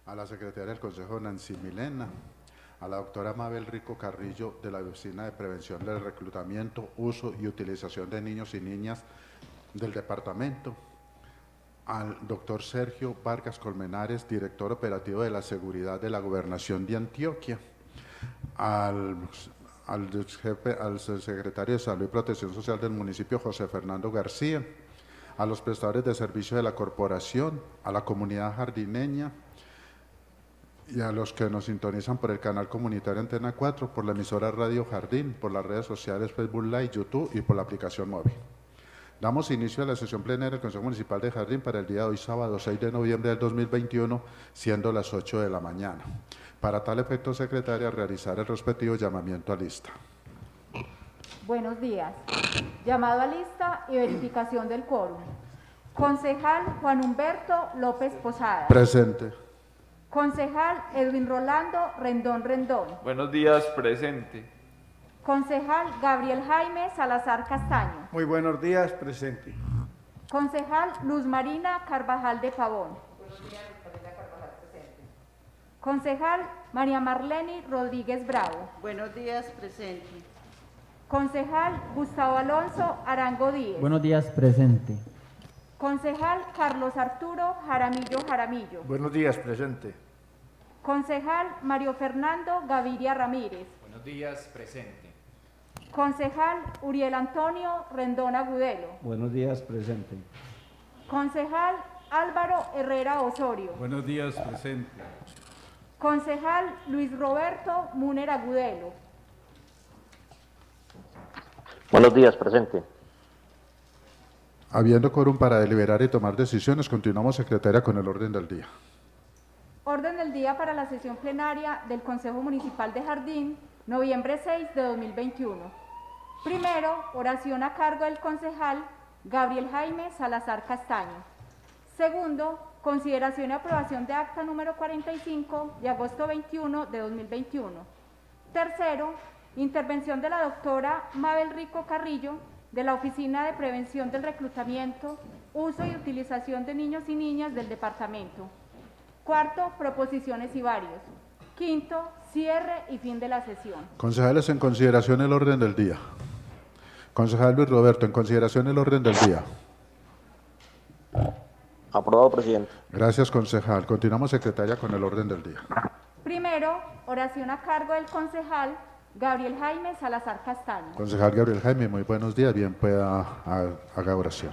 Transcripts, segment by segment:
a la secretaria del Consejo Nancy Milena, a la doctora Mabel Rico Carrillo de la Oficina de Prevención del Reclutamiento, Uso y Utilización de Niños y Niñas del departamento, al doctor Sergio Vargas Colmenares, director operativo de la Seguridad de la Gobernación de Antioquia, al, al secretario de Salud y Protección Social del municipio, José Fernando García, a los prestadores de servicio de la corporación, a la comunidad jardineña y a los que nos sintonizan por el canal comunitario Antena 4, por la emisora Radio Jardín, por las redes sociales Facebook Live, YouTube y por la aplicación móvil. Damos inicio a la sesión plenaria del Consejo Municipal de Jardín para el día de hoy, sábado 6 de noviembre del 2021, siendo las 8 de la mañana. Para tal efecto, secretaria, realizar el respectivo llamamiento a lista. Buenos días. Llamado a lista y verificación del quórum. Concejal Juan Humberto López Posada. Presente. Concejal Edwin Rolando Rendón Rendón. Buenos días, presente. Concejal Gabriel Jaime Salazar Castaño. Muy buenos días, presente. Concejal Luz Marina Carvajal de Pavón. Buenos días, Luz Marina Carvajal, presente. Concejal María Marleni Rodríguez Bravo. Buenos días, presente. Concejal Gustavo Alonso Arango Díez. Buenos días, presente. Concejal Carlos Arturo Jaramillo Jaramillo. Buenos días, presente. Concejal Mario Fernando Gaviria Ramírez. Buenos días, presente. Concejal Uriel Antonio Rendón Agudelo. Buenos días, presente. Concejal Álvaro Herrera Osorio. Buenos días, presente. Concejal Luis Roberto Múner Agudelo. Buenos días, presente. Habiendo quórum para deliberar y tomar decisiones, continuamos, secretaria, con el orden del día. Orden del día para la sesión plenaria del Consejo Municipal de Jardín, noviembre 6 de 2021. Primero, oración a cargo del concejal Gabriel Jaime Salazar Castaño. Segundo, consideración y aprobación de acta número 45 de agosto 21 de 2021. Tercero, intervención de la doctora Mabel Rico Carrillo de la Oficina de Prevención del Reclutamiento, Uso y Utilización de Niños y Niñas del departamento. Cuarto, proposiciones y varios. Quinto, cierre y fin de la sesión. Concejales, en consideración el orden del día. Concejal Luis Roberto, en consideración el orden del día. Aprobado, presidente. Gracias, concejal. Continuamos, secretaria, con el orden del día. Primero, oración a cargo del concejal Gabriel Jaime Salazar Castaño. Concejal Gabriel Jaime, muy buenos días. Bien, pueda haga oración.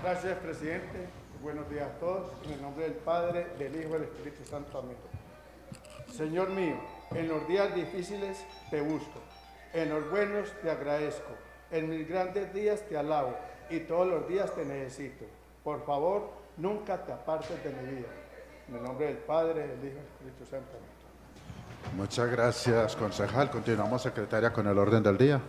Gracias, presidente. Buenos días a todos. En el nombre del Padre, del Hijo y del Espíritu Santo. Amén. Señor mío, en los días difíciles te busco, en los buenos te agradezco, en mis grandes días te alabo y todos los días te necesito. Por favor, nunca te apartes de mi vida. En el nombre del Padre, del Hijo y del Espíritu Santo. Amén. Muchas gracias, concejal. Continuamos, secretaria, con el orden del día.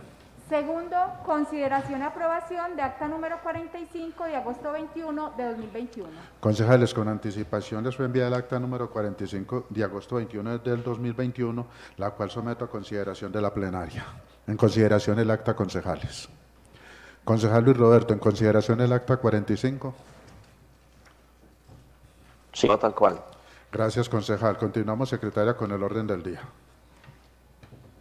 Segundo, consideración y aprobación de acta número 45 de agosto 21 de 2021. Concejales, con anticipación les fue enviada el acta número 45 de agosto 21 del 2021, la cual someto a consideración de la plenaria. En consideración el acta, concejales. Concejal Luis Roberto, en consideración el acta 45. Sí, tal cual. Gracias, concejal. Continuamos, secretaria, con el orden del día.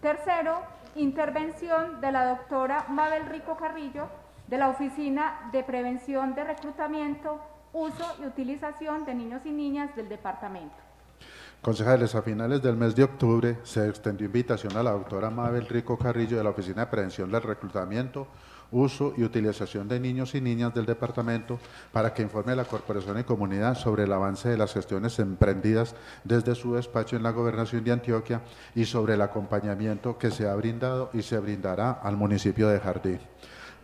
Tercero, intervención de la doctora Mabel Rico Carrillo de la Oficina de Prevención de Reclutamiento, Uso y Utilización de Niños y Niñas del departamento. Concejales, a finales del mes de octubre se extendió invitación a la doctora Mabel Rico Carrillo de la Oficina de Prevención del Reclutamiento, Uso y Utilización de Niños y Niñas del departamento para que informe a la corporación y comunidad sobre el avance de las gestiones emprendidas desde su despacho en la Gobernación de Antioquia y sobre el acompañamiento que se ha brindado y se brindará al municipio de Jardín.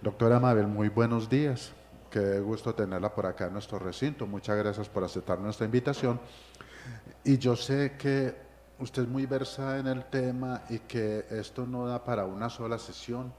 Doctora Mabel, muy buenos días. Qué gusto tenerla por acá en nuestro recinto. Muchas gracias por aceptar nuestra invitación. Y yo sé que usted es muy versada en el tema y que esto no da para una sola sesión,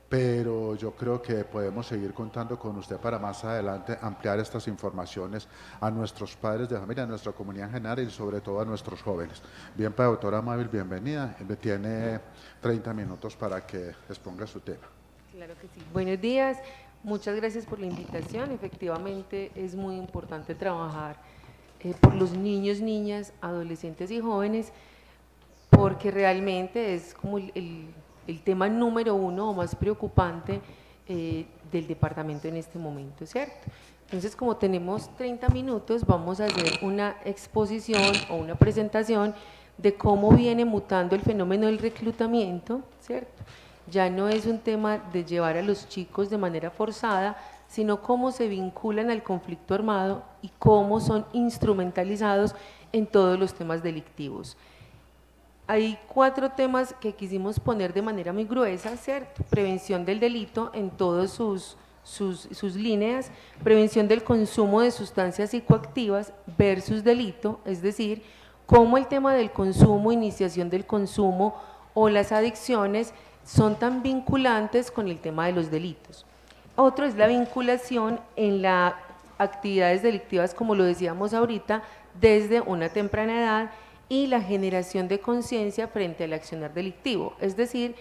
pero yo creo que podemos seguir contando con usted para más adelante ampliar estas informaciones a nuestros padres de familia, a nuestra comunidad en general y sobre todo a nuestros jóvenes. Bien, para doctora Mabel, bienvenida. Tiene 30 minutos para que exponga su tema. Claro que sí. Buenos días, muchas gracias por la invitación. Efectivamente, es muy importante trabajar por los niños, niñas, adolescentes y jóvenes, porque realmente es como el tema número uno o más preocupante del departamento en este momento, ¿cierto? Entonces, como tenemos 30 minutos, vamos a hacer una exposición o una presentación de cómo viene mutando el fenómeno del reclutamiento, ¿cierto? Ya no es un tema de llevar a los chicos de manera forzada, sino cómo se vinculan al conflicto armado y cómo son instrumentalizados en todos los temas delictivos. Hay 4 temas que quisimos poner de manera muy gruesa, ¿cierto? Prevención del delito en todas sus líneas, prevención del consumo de sustancias psicoactivas versus delito, es decir, cómo el tema del consumo, iniciación del consumo o las adicciones son tan vinculantes con el tema de los delitos. Otro es la vinculación en las actividades delictivas, como lo decíamos ahorita, desde una temprana edad, y la generación de conciencia frente al accionar delictivo, es decir,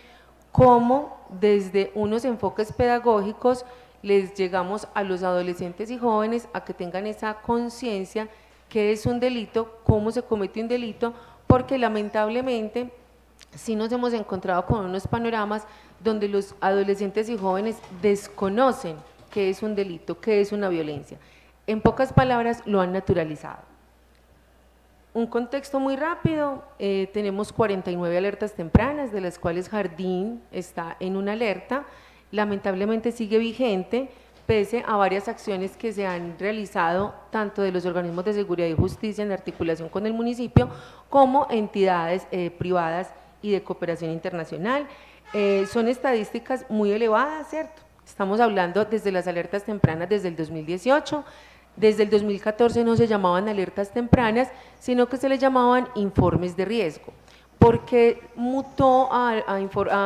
cómo desde unos enfoques pedagógicos les llegamos a los adolescentes y jóvenes a que tengan esa conciencia qué es un delito, cómo se comete un delito, porque lamentablemente sí nos hemos encontrado con unos panoramas donde los adolescentes y jóvenes desconocen qué es un delito, qué es una violencia. En pocas palabras, lo han naturalizado. Un contexto muy rápido, tenemos 49 alertas tempranas, de las cuales Jardín está en una alerta, lamentablemente sigue vigente, pese a varias acciones que se han realizado tanto de los organismos de seguridad y justicia en articulación con el municipio, como entidades privadas y de cooperación internacional. Son estadísticas muy elevadas, ¿cierto? Estamos hablando desde las alertas tempranas desde el 2018, desde el 2014 no se llamaban alertas tempranas, sino que se les llamaban informes de riesgo. ¿Por qué mutó a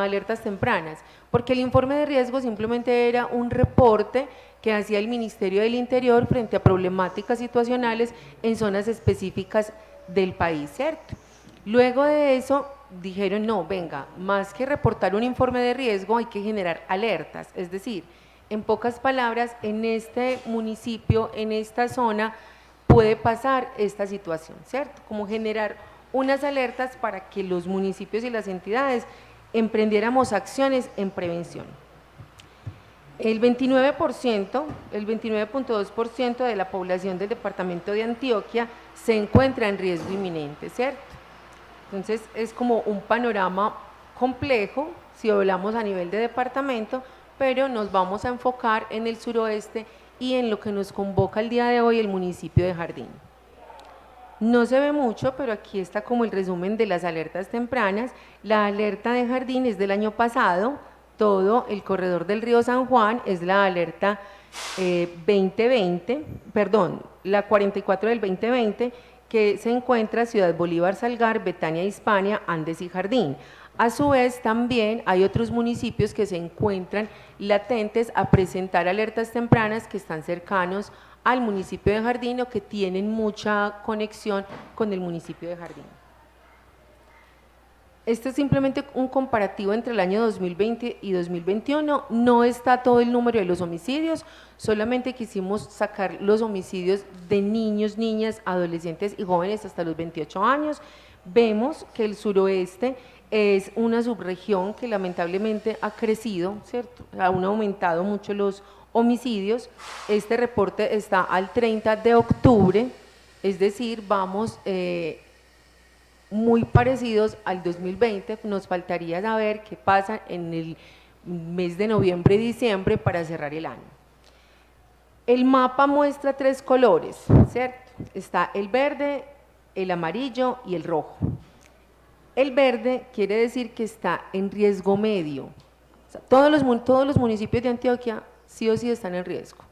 alertas tempranas? Porque el informe de riesgo simplemente era un reporte que hacía el Ministerio del Interior frente a problemáticas situacionales en zonas específicas del país, ¿cierto? Luego de eso dijeron, no, venga, más que reportar un informe de riesgo hay que generar alertas, es decir, en pocas palabras, en este municipio, en esta zona, puede pasar esta situación, ¿cierto? Como generar unas alertas para que los municipios y las entidades emprendiéramos acciones en prevención. El 29%, el 29.2% de la población del departamento de Antioquia se encuentra en riesgo inminente, ¿cierto? Entonces, es como un panorama complejo, si hablamos a nivel de departamento, pero nos vamos a enfocar en el suroeste y en lo que nos convoca el día de hoy, el municipio de Jardín. No se ve mucho, pero aquí está como el resumen de las alertas tempranas. La alerta de Jardín es del año pasado, todo el corredor del río San Juan es la alerta 44 del 2020, que se encuentra Ciudad Bolívar, Salgar, Betania, Hispania, Andes y Jardín. A su vez, también hay otros municipios que se encuentran latentes a presentar alertas tempranas que están cercanos al municipio de Jardín o que tienen mucha conexión con el municipio de Jardín. Este es simplemente un comparativo entre el año 2020 y 2021, no está todo el número de los homicidios, solamente quisimos sacar los homicidios de niños, niñas, adolescentes y jóvenes hasta los 28 años. Vemos que el suroeste es una subregión que lamentablemente ha crecido, ¿cierto? Han aumentado mucho los homicidios. Este reporte está al 30 de octubre, es decir, vamos muy parecidos al 2020, nos faltaría saber qué pasa en el mes de noviembre y diciembre para cerrar el año. El mapa muestra 3 colores, ¿cierto? Está el verde, el amarillo y el rojo. El verde quiere decir que está en riesgo medio. O sea, todos los municipios de Antioquia sí o sí están en riesgo,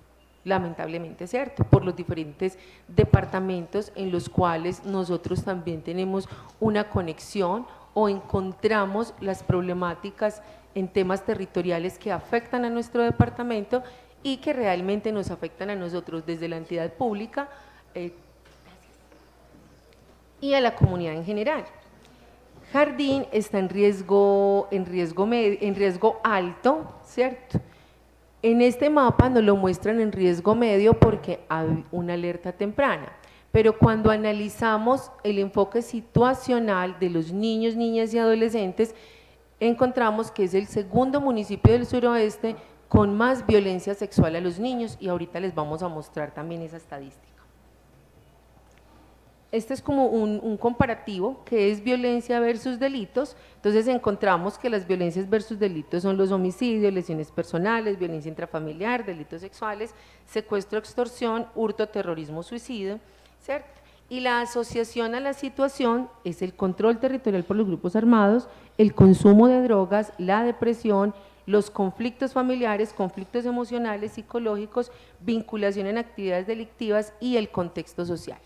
lamentablemente, ¿cierto? Por los diferentes departamentos en los cuales nosotros también tenemos una conexión o encontramos las problemáticas en temas territoriales que afectan a nuestro departamento y que realmente nos afectan a nosotros desde la entidad pública y a la comunidad en general. Jardín está en riesgo alto, ¿cierto? En este mapa nos lo muestran en riesgo medio porque hay una alerta temprana, pero cuando analizamos el enfoque situacional de los niños, niñas y adolescentes, encontramos que es el segundo municipio del suroeste con más violencia sexual a los niños, y ahorita les vamos a mostrar también esa estadística. Este es como un comparativo, que es violencia versus delitos. Entonces encontramos que las violencias versus delitos son los homicidios, lesiones personales, violencia intrafamiliar, delitos sexuales, secuestro, extorsión, hurto, terrorismo, suicidio, ¿cierto? Y la asociación a la situación es el control territorial por los grupos armados, el consumo de drogas, la depresión, los conflictos familiares, conflictos emocionales, psicológicos, vinculación en actividades delictivas y el contexto social.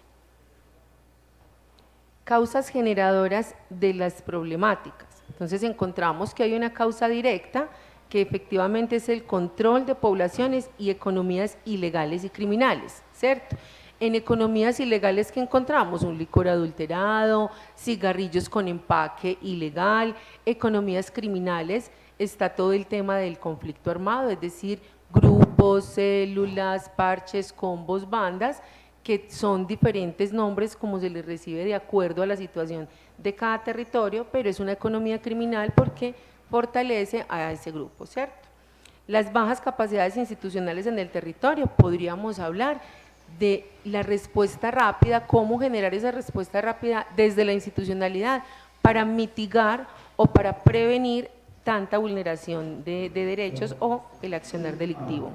Causas generadoras de las problemáticas. Entonces encontramos que hay una causa directa, que efectivamente es el control de poblaciones y economías ilegales y criminales, ¿cierto? En economías ilegales, que encontramos un licor adulterado, cigarrillos con empaque ilegal. Economías criminales, está todo el tema del conflicto armado, es decir, grupos, células, parches, combos, bandas, que son diferentes nombres como se les recibe de acuerdo a la situación de cada territorio, pero es una economía criminal porque fortalece a ese grupo, ¿cierto? Las bajas capacidades institucionales en el territorio, podríamos hablar de la respuesta rápida, cómo generar esa respuesta rápida desde la institucionalidad para mitigar o para prevenir tanta vulneración de derechos o el accionar delictivo.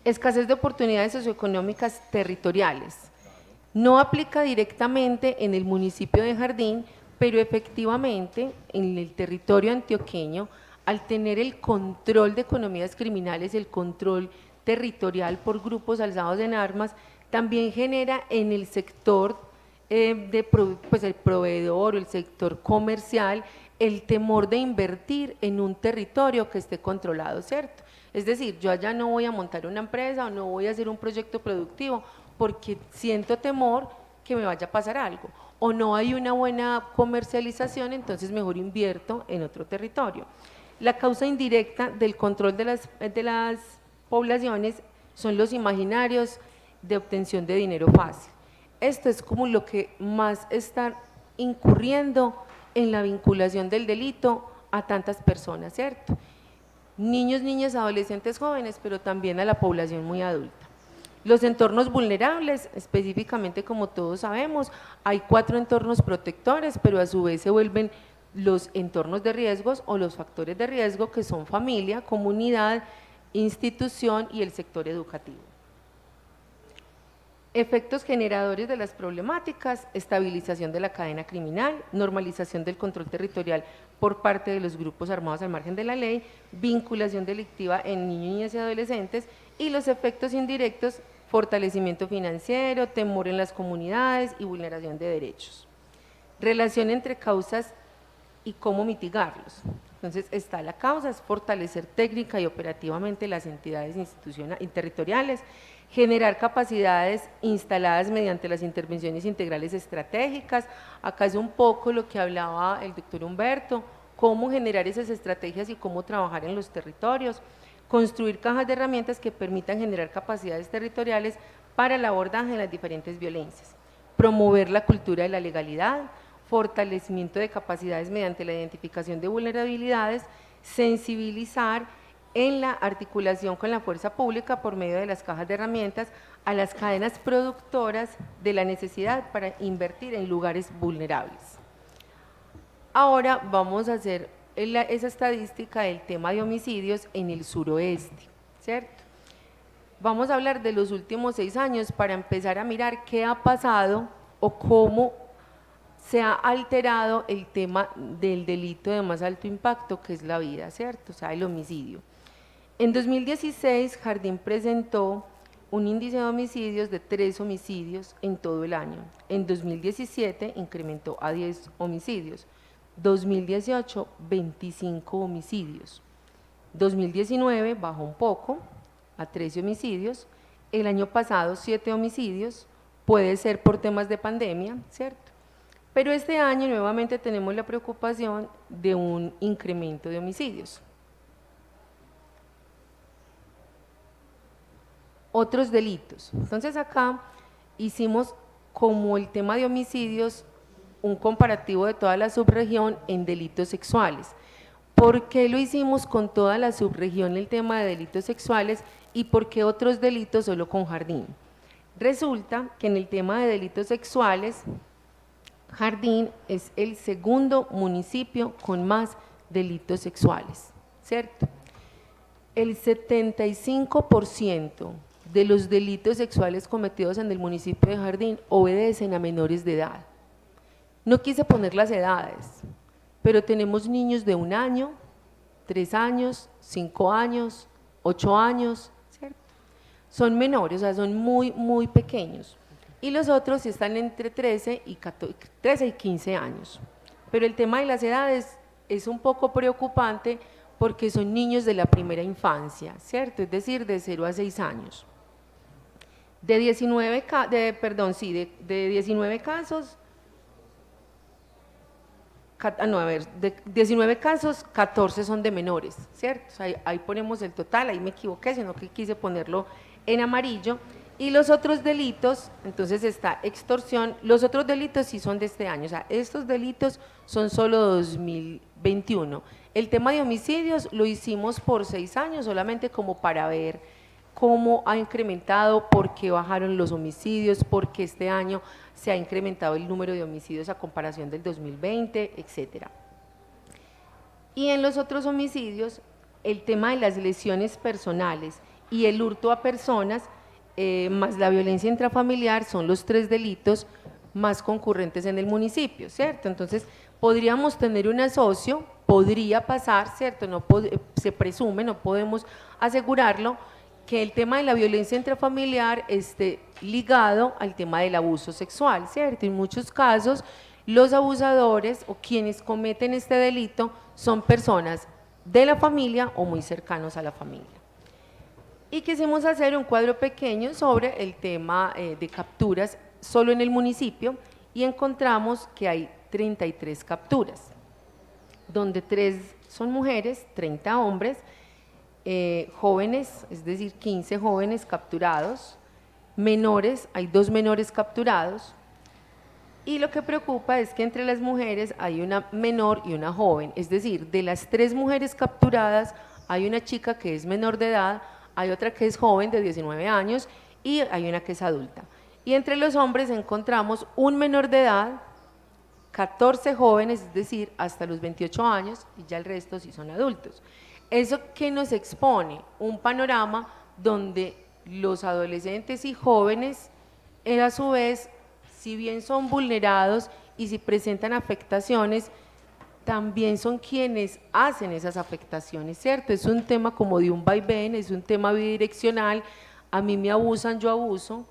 Escasez de oportunidades socioeconómicas territoriales. No aplica directamente en el municipio de Jardín, pero efectivamente en el territorio antioqueño, al tener el control de economías criminales, el control territorial por grupos alzados en armas, también genera en el sector pues el proveedor o el sector comercial el temor de invertir en un territorio que esté controlado, ¿cierto? Es decir, yo allá no voy a montar una empresa o no voy a hacer un proyecto productivo porque siento temor que me vaya a pasar algo, o no hay una buena comercialización, entonces mejor invierto en otro territorio. La causa indirecta del control de las poblaciones son los imaginarios de obtención de dinero fácil. Esto es como lo que más está incurriendo en la vinculación del delito a tantas personas, ¿cierto? Niños, niñas, adolescentes, jóvenes, pero también a la población muy adulta. Los entornos vulnerables, específicamente, como todos sabemos, hay 4 entornos protectores, pero a su vez se vuelven los entornos de riesgos o los factores de riesgo, que son familia, comunidad, institución y el sector educativo. Efectos generadores de las problemáticas: estabilización de la cadena criminal, normalización del control territorial por parte de los grupos armados al margen de la ley, vinculación delictiva en niños, niñas y adolescentes, y los efectos indirectos: fortalecimiento financiero, temor en las comunidades y vulneración de derechos. Relación entre causas y cómo mitigarlos. Entonces está la causa, es fortalecer técnica y operativamente las entidades institucionales, territoriales, generar capacidades instaladas mediante las intervenciones integrales estratégicas. Acá es un poco lo que hablaba el doctor Humberto, cómo generar esas estrategias y cómo trabajar en los territorios, construir cajas de herramientas que permitan generar capacidades territoriales para el abordaje de las diferentes violencias, promover la cultura de la legalidad, fortalecimiento de capacidades mediante la identificación de vulnerabilidades, sensibilizar en la articulación con la fuerza pública por medio de las cajas de herramientas a las cadenas productoras de la necesidad para invertir en lugares vulnerables. Ahora vamos a hacer esa estadística del tema de homicidios en el suroeste, ¿cierto? Vamos a hablar de los últimos 6 años para empezar a mirar qué ha pasado o cómo se ha alterado el tema del delito de más alto impacto, que es la vida, ¿cierto? O sea, el homicidio. En 2016, Jardín presentó un índice de homicidios de 3 homicidios en todo el año. En 2017 incrementó a 10 homicidios. 2018, 25 homicidios. 2019 bajó un poco a 13 homicidios. El año pasado 7 homicidios, puede ser por temas de pandemia, ¿cierto? Pero este año nuevamente tenemos la preocupación de un incremento de homicidios. Otros delitos. Entonces acá hicimos como el tema de homicidios, un comparativo de toda la subregión en delitos sexuales. ¿Por qué lo hicimos con toda la subregión el tema de delitos sexuales y por qué otros delitos solo con Jardín? Resulta que en el tema de delitos sexuales, Jardín es el segundo municipio con más delitos sexuales, ¿cierto? El 75% de los delitos sexuales cometidos en el municipio de Jardín obedecen a menores de edad. No quise poner las edades, pero tenemos niños de 1 año, 3 años, 5 años, 8 años, ¿cierto? Son menores, o sea, son muy pequeños. Y los otros sí están entre 13 y 15 años. Pero el tema de las edades es un poco preocupante porque son niños de la primera infancia, ¿cierto? Es decir, de 0 a 6 años. De 19 casos, de 19 casos, 14 son de menores, ¿cierto? O sea, ahí ponemos el total, ahí me equivoqué, sino que quise ponerlo en amarillo. Y los otros delitos, entonces está extorsión, los otros delitos sí son de este año, o sea, estos delitos son solo 2021. El tema de homicidios lo hicimos por 6 años, solamente como para ver cómo ha incrementado, por qué bajaron los homicidios, por qué este año se ha incrementado el número de homicidios a comparación del 2020, etcétera. Y en los otros homicidios, el tema de las lesiones personales y el hurto a personas, más la violencia intrafamiliar, son los 3 delitos más concurrentes en el municipio, ¿cierto? Entonces, podríamos tener un asocio, podría pasar, ¿cierto? No se presume, no podemos asegurarlo, que el tema de la violencia intrafamiliar esté ligado al tema del abuso sexual, ¿cierto? En muchos casos, los abusadores o quienes cometen este delito son personas de la familia o muy cercanos a la familia. Y quisimos hacer un cuadro pequeño sobre el tema de capturas solo en el municipio y encontramos que hay 33 capturas, donde 3 son mujeres, 30 hombres, jóvenes, es decir, 15 jóvenes capturados, menores, hay 2 menores capturados, y lo que preocupa es que entre las mujeres hay una menor y una joven, es decir, de las 3 mujeres capturadas hay una chica que es menor de edad, hay otra que es joven de 19 años y hay una que es adulta. Y entre los hombres encontramos un menor de edad, 14 jóvenes, es decir, hasta los 28 años, y ya el resto sí son adultos. ¿Eso qué nos expone? Un panorama donde los adolescentes y jóvenes, a su vez, si bien son vulnerados y si presentan afectaciones, también son quienes hacen esas afectaciones, ¿cierto? Es un tema como de un vaivén, es un tema bidireccional, a mí me abusan, yo abuso,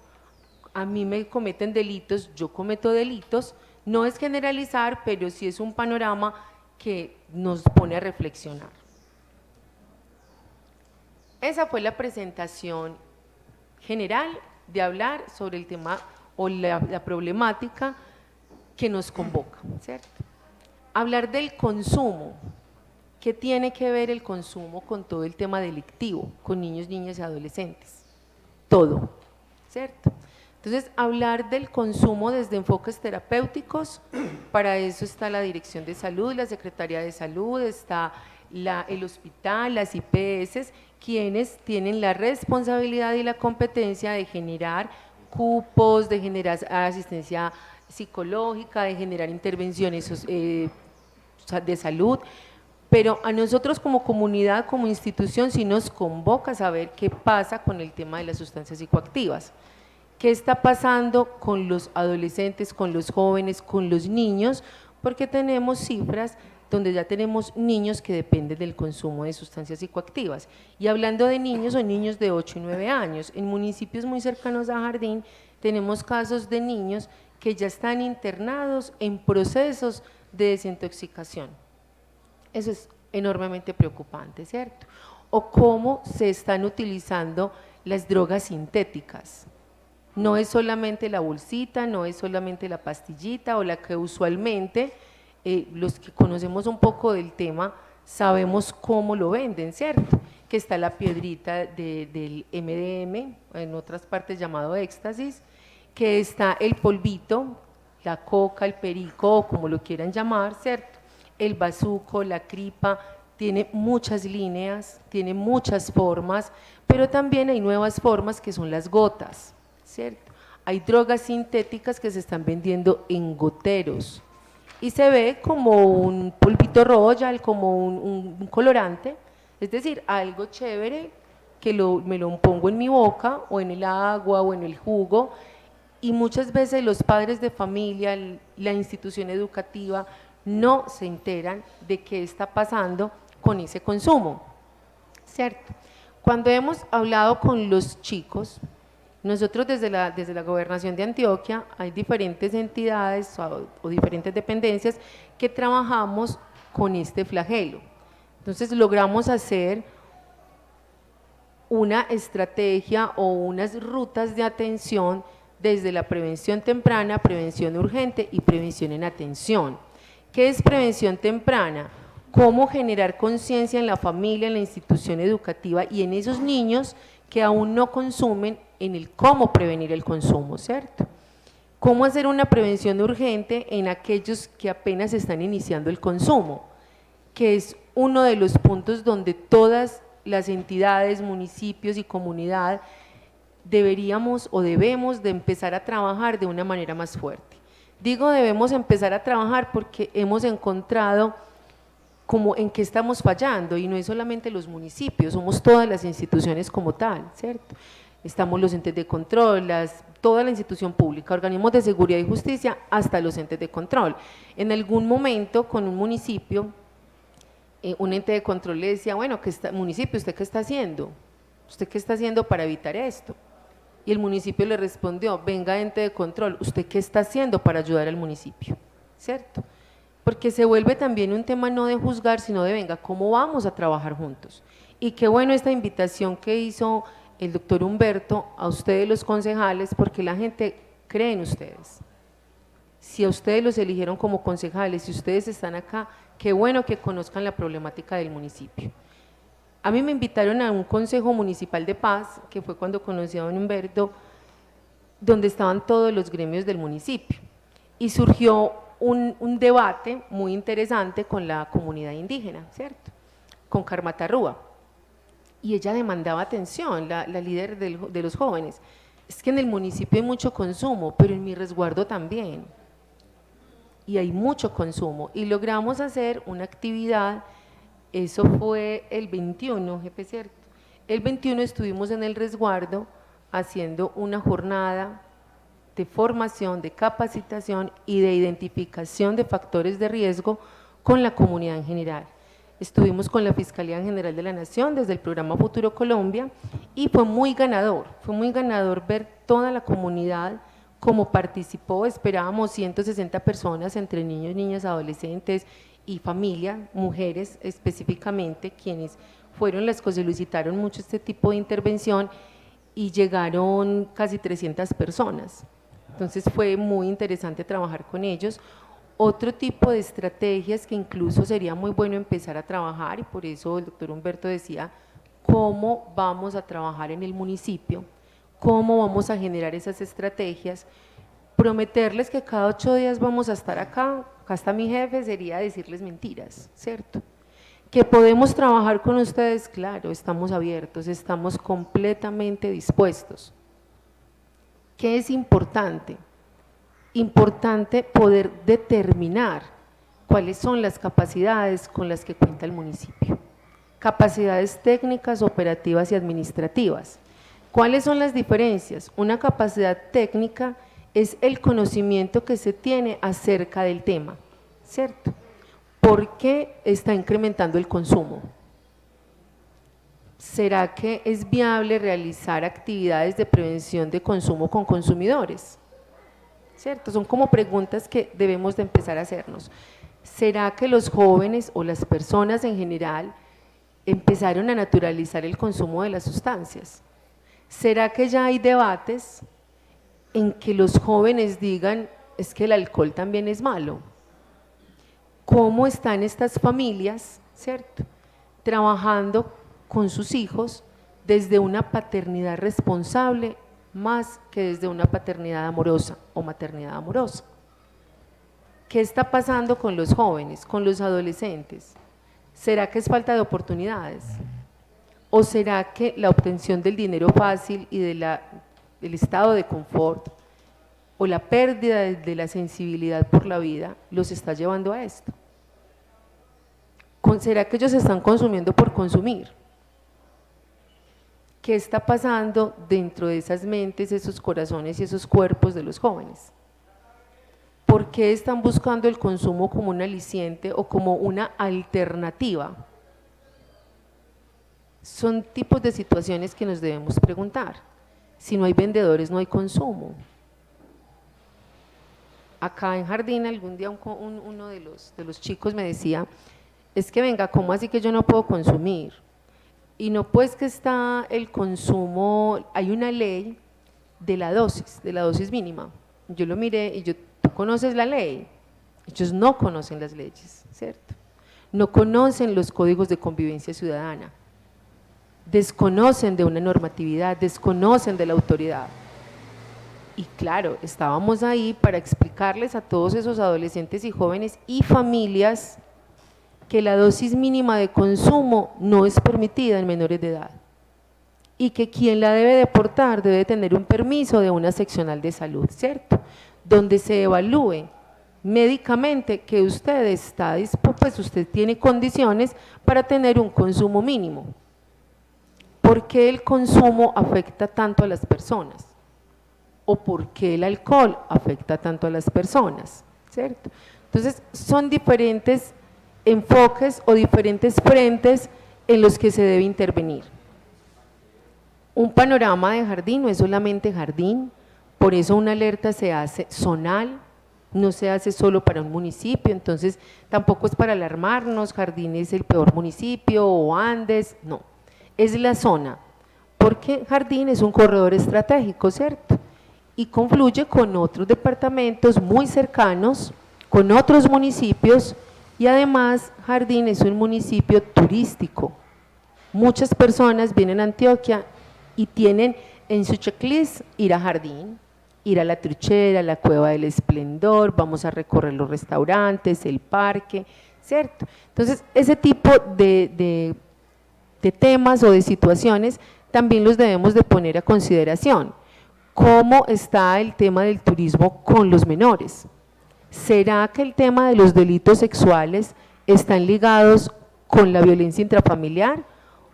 a mí me cometen delitos, yo cometo delitos, no es generalizar, pero sí es un panorama que nos pone a reflexionar. Esa fue la presentación general de hablar sobre el tema o la problemática que nos convoca, ¿cierto? Hablar del consumo. ¿Qué tiene que ver el consumo con todo el tema delictivo, con niños, niñas y adolescentes? Todo, ¿cierto? Entonces, hablar del consumo desde enfoques terapéuticos, para eso está la Dirección de Salud, la Secretaría de Salud, está el hospital, las IPS, quienes tienen la responsabilidad y la competencia de generar cupos, de generar asistencia psicológica, de generar intervenciones de salud, pero a nosotros como comunidad, como institución, sí nos convoca a saber qué pasa con el tema de las sustancias psicoactivas, qué está pasando con los adolescentes, con los jóvenes, con los niños, porque tenemos cifras donde ya tenemos niños que dependen del consumo de sustancias psicoactivas. Y hablando de niños, son niños de 8 y 9 años. En municipios muy cercanos a Jardín tenemos casos de niños que ya están internados en procesos de desintoxicación. Eso es enormemente preocupante, ¿cierto? O cómo se están utilizando las drogas sintéticas. No es solamente la bolsita, no es solamente la pastillita o la que usualmente los que conocemos un poco del tema sabemos cómo lo venden, ¿cierto? Que está la piedrita del MDM, en otras partes llamado éxtasis, que está el polvito, la coca, el perico, o como lo quieran llamar, ¿cierto? El bazuco, la cripa, tiene muchas líneas, tiene muchas formas, pero también hay nuevas formas que son las gotas, ¿cierto? Hay drogas sintéticas que se están vendiendo en goteros y se ve como un polvito royal, como un colorante, es decir, algo chévere que me lo pongo en mi boca o en el agua o en el jugo, y muchas veces los padres de familia, la institución educativa, no se enteran de qué está pasando con ese consumo, ¿cierto? Cuando hemos hablado con los chicos, nosotros desde la Gobernación de Antioquia hay diferentes entidades o diferentes dependencias que trabajamos con este flagelo. Entonces logramos hacer una estrategia o unas rutas de atención desde la prevención temprana, prevención urgente y prevención en atención. ¿Qué es prevención temprana? Cómo generar conciencia en la familia, en la institución educativa y en esos niños que aún no consumen, en el cómo prevenir el consumo, ¿cierto? Cómo hacer una prevención urgente en aquellos que apenas están iniciando el consumo, que es uno de los puntos donde todas las entidades, municipios y comunidad deberíamos o debemos de empezar a trabajar de una manera más fuerte. Digo debemos empezar a trabajar porque hemos encontrado como en qué estamos fallando, y no es solamente los municipios, somos todas las instituciones como tal, ¿cierto? Estamos los entes de control, toda la institución pública, organismos de seguridad y justicia, hasta los entes de control. En algún momento con un municipio, un ente de control le decía, bueno, municipio, ¿usted qué está haciendo? ¿Usted qué está haciendo para evitar esto? Y el municipio le respondió, venga ente de control, ¿usted qué está haciendo para ayudar al municipio? ¿Cierto? Porque se vuelve también un tema no de juzgar, sino de venga, ¿cómo vamos a trabajar juntos? Y qué bueno esta invitación que hizo el doctor Humberto a ustedes los concejales, porque la gente cree en ustedes. Si a ustedes los eligieron como concejales, si ustedes están acá, qué bueno que conozcan la problemática del municipio. A mí me invitaron a un consejo municipal de paz, que fue cuando conocí a don Humberto, donde estaban todos los gremios del municipio, y surgió un debate muy interesante con la comunidad indígena, ¿cierto? Con Carmata Rúa, y ella demandaba atención, la líder de los jóvenes, es que en el municipio hay mucho consumo, pero en mi resguardo también, y hay mucho consumo, y logramos hacer una actividad. Eso fue el 21, jefe, ¿cierto? El 21 estuvimos en el resguardo haciendo una jornada de formación, de capacitación y de identificación de factores de riesgo con la comunidad en general. Estuvimos con la Fiscalía General de la Nación desde el programa Futuro Colombia y fue muy ganador ver toda la comunidad cómo participó. Esperábamos 160 personas entre niños, niñas, adolescentes y familia, mujeres específicamente, quienes fueron las que solicitaron mucho este tipo de intervención, y llegaron casi 300 personas. Entonces fue muy interesante trabajar con ellos. Otro tipo de estrategias que incluso sería muy bueno empezar a trabajar, y por eso el doctor Humberto decía cómo vamos a trabajar en el municipio, cómo vamos a generar esas estrategias. Prometerles que cada 8 días vamos a estar acá está mi jefe, sería decirles mentiras, ¿cierto? Que podemos trabajar con ustedes, claro, estamos abiertos, estamos completamente dispuestos. ¿Qué es importante? Importante poder determinar cuáles son las capacidades con las que cuenta el municipio. Capacidades técnicas, operativas y administrativas. ¿Cuáles son las diferencias? Una capacidad técnica es el conocimiento que se tiene acerca del tema, ¿cierto? ¿Por qué está incrementando el consumo? ¿Será que es viable realizar actividades de prevención de consumo con consumidores? ¿Cierto? Son como preguntas que debemos de empezar a hacernos. ¿Será que los jóvenes o las personas en general empezaron a naturalizar el consumo de las sustancias? ¿Será que ya hay debates en que los jóvenes digan, es que el alcohol también es malo? ¿Cómo están estas familias, cierto?, trabajando con sus hijos desde una paternidad responsable más que desde una paternidad amorosa o maternidad amorosa. ¿Qué está pasando con los jóvenes, con los adolescentes? ¿Será que es falta de oportunidades? ¿O será que la obtención del dinero fácil y del estado de confort o la pérdida de la sensibilidad por la vida los está llevando a esto? ¿Será que ellos están consumiendo por consumir? ¿Qué está pasando dentro de esas mentes, esos corazones y esos cuerpos de los jóvenes? ¿Por qué están buscando el consumo como un aliciente o como una alternativa? Son tipos de situaciones que nos debemos preguntar. Si no hay vendedores, no hay consumo. Acá en Jardín, algún día uno de los chicos me decía, es que venga, ¿cómo así que yo no puedo consumir? Y no, pues que está el consumo, hay una ley de la dosis mínima. Yo lo miré y ¿tú conoces la ley? Ellos no conocen las leyes, ¿cierto? No conocen los códigos de convivencia ciudadana, desconocen de una normatividad, desconocen de la autoridad. Y claro, estábamos ahí para explicarles a todos esos adolescentes y jóvenes y familias que la dosis mínima de consumo no es permitida en menores de edad y que quien la debe deportar debe tener un permiso de una seccional de salud, ¿cierto? Donde se evalúe médicamente que usted está dispuesto, pues usted tiene condiciones para tener un consumo mínimo. ¿Por qué el consumo afecta tanto a las personas? ¿O por qué el alcohol afecta tanto a las personas? ¿Cierto? Entonces, son diferentes enfoques o diferentes frentes en los que se debe intervenir. Un panorama de Jardín no es solamente Jardín, por eso una alerta se hace zonal, no se hace solo para un municipio, entonces tampoco es para alarmarnos, Jardín es el peor municipio o Andes, no, es la zona, porque Jardín es un corredor estratégico, ¿cierto? Y confluye con otros departamentos muy cercanos, con otros municipios, y además Jardín es un municipio turístico. Muchas personas vienen a Antioquia y tienen en su checklist ir a Jardín, ir a la Truchera, la Cueva del Esplendor, vamos a recorrer los restaurantes, el parque, ¿cierto? Entonces, ese tipo de temas o de situaciones también los debemos de poner a consideración. ¿Cómo está el tema del turismo con los menores? ¿Será que el tema de los delitos sexuales están ligados con la violencia intrafamiliar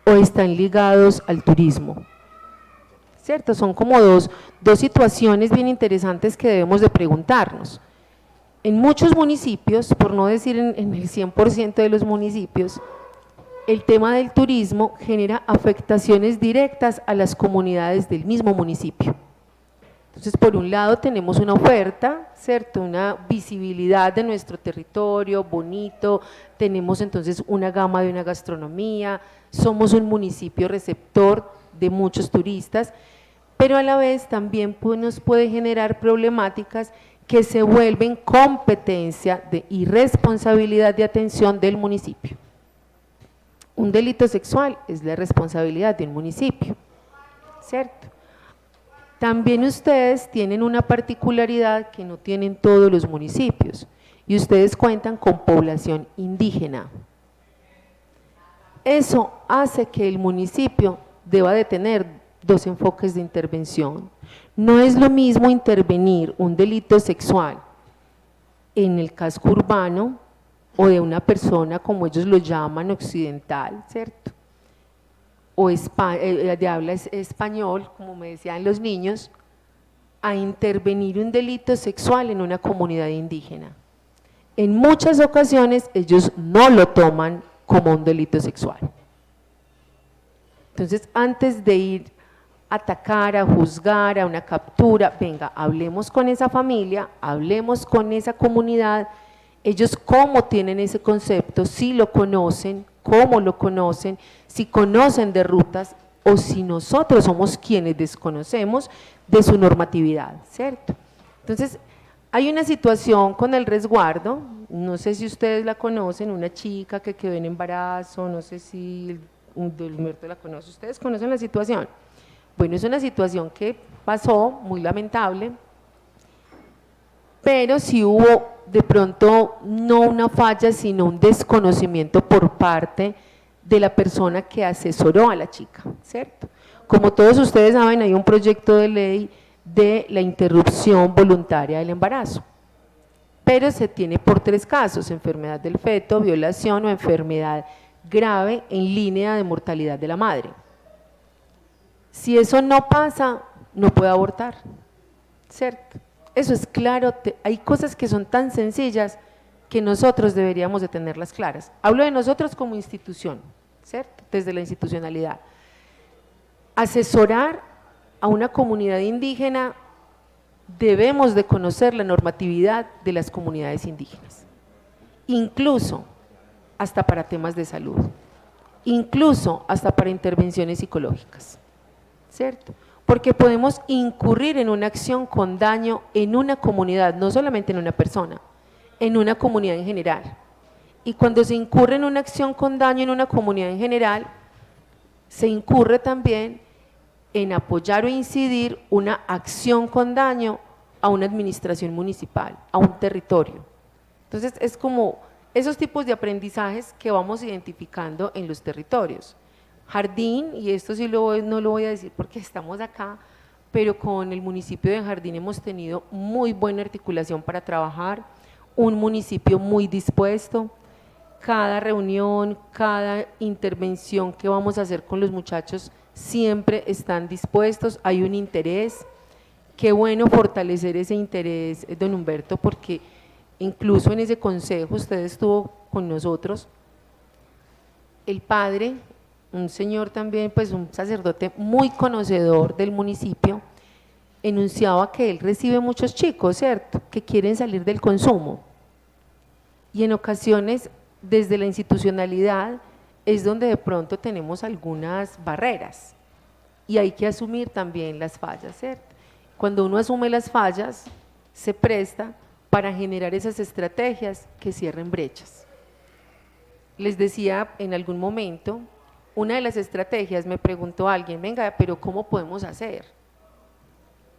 o están ligados al turismo? ¿Cierto? Son como dos situaciones bien interesantes que debemos de preguntarnos. En muchos municipios, por no decir en el 100% de los municipios, el tema del turismo genera afectaciones directas a las comunidades del mismo municipio. Entonces, por un lado tenemos una oferta, ¿cierto? Una visibilidad de nuestro territorio, bonito, tenemos entonces una gama de una gastronomía, somos un municipio receptor de muchos turistas, pero a la vez también nos puede generar problemáticas que se vuelven competencia y responsabilidad de atención del municipio. Un delito sexual es la responsabilidad de un municipio, ¿cierto? También ustedes tienen una particularidad que no tienen todos los municipios y ustedes cuentan con población indígena. Eso hace que el municipio deba de tener dos enfoques de intervención. No es lo mismo intervenir un delito sexual en el casco urbano o de una persona, como ellos lo llaman, occidental, ¿cierto? O de habla español, como me decían los niños, a intervenir un delito sexual en una comunidad indígena. En muchas ocasiones ellos no lo toman como un delito sexual. Entonces, antes de ir a atacar, a juzgar, a una captura, venga, hablemos con esa familia, hablemos con esa comunidad, ellos cómo tienen ese concepto, si lo conocen, cómo lo conocen, si conocen de rutas o si nosotros somos quienes desconocemos de su normatividad, ¿cierto? Entonces, hay una situación con el resguardo, no sé si ustedes la conocen, una chica que quedó en embarazo, no sé si Humberto la conoce, ¿ustedes conocen la situación? Bueno, es una situación que pasó, muy lamentable, pero sí hubo de pronto no una falla, sino un desconocimiento por parte de la persona que asesoró a la chica, ¿cierto? Como todos ustedes saben, hay un proyecto de ley de la interrupción voluntaria del embarazo, pero se tiene por 3 casos: enfermedad del feto, violación o enfermedad grave en línea de mortalidad de la madre. Si eso no pasa, no puede abortar, ¿cierto? Eso es claro, hay cosas que son tan sencillas que nosotros deberíamos de tenerlas claras. Hablo de nosotros como institución, ¿cierto? Desde la institucionalidad. Asesorar a una comunidad indígena, debemos de conocer la normatividad de las comunidades indígenas, incluso hasta para temas de salud, incluso hasta para intervenciones psicológicas, ¿cierto? Porque podemos incurrir en una acción con daño en una comunidad, no solamente en una persona, en una comunidad en general. Y cuando se incurre en una acción con daño en una comunidad en general, se incurre también en apoyar o incidir una acción con daño a una administración municipal, a un territorio. Entonces es como esos tipos de aprendizajes que vamos identificando en los territorios. Jardín, y esto sí no lo voy a decir porque estamos acá, pero con el municipio de Jardín hemos tenido muy buena articulación para trabajar, un municipio muy dispuesto. Cada reunión, cada intervención que vamos a hacer con los muchachos siempre están dispuestos, hay un interés. Qué bueno fortalecer ese interés, don Humberto, porque incluso en ese consejo usted estuvo con nosotros, el padre, un señor también, pues un sacerdote muy conocedor del municipio, enunciaba que él recibe muchos chicos, ¿cierto?, que quieren salir del consumo, y en ocasiones desde la institucionalidad es donde de pronto tenemos algunas barreras, y hay que asumir también las fallas, ¿cierto? Cuando uno asume las fallas, se presta para generar esas estrategias que cierren brechas. Les decía en algún momento, una de las estrategias, me preguntó alguien, venga, pero ¿cómo podemos hacer?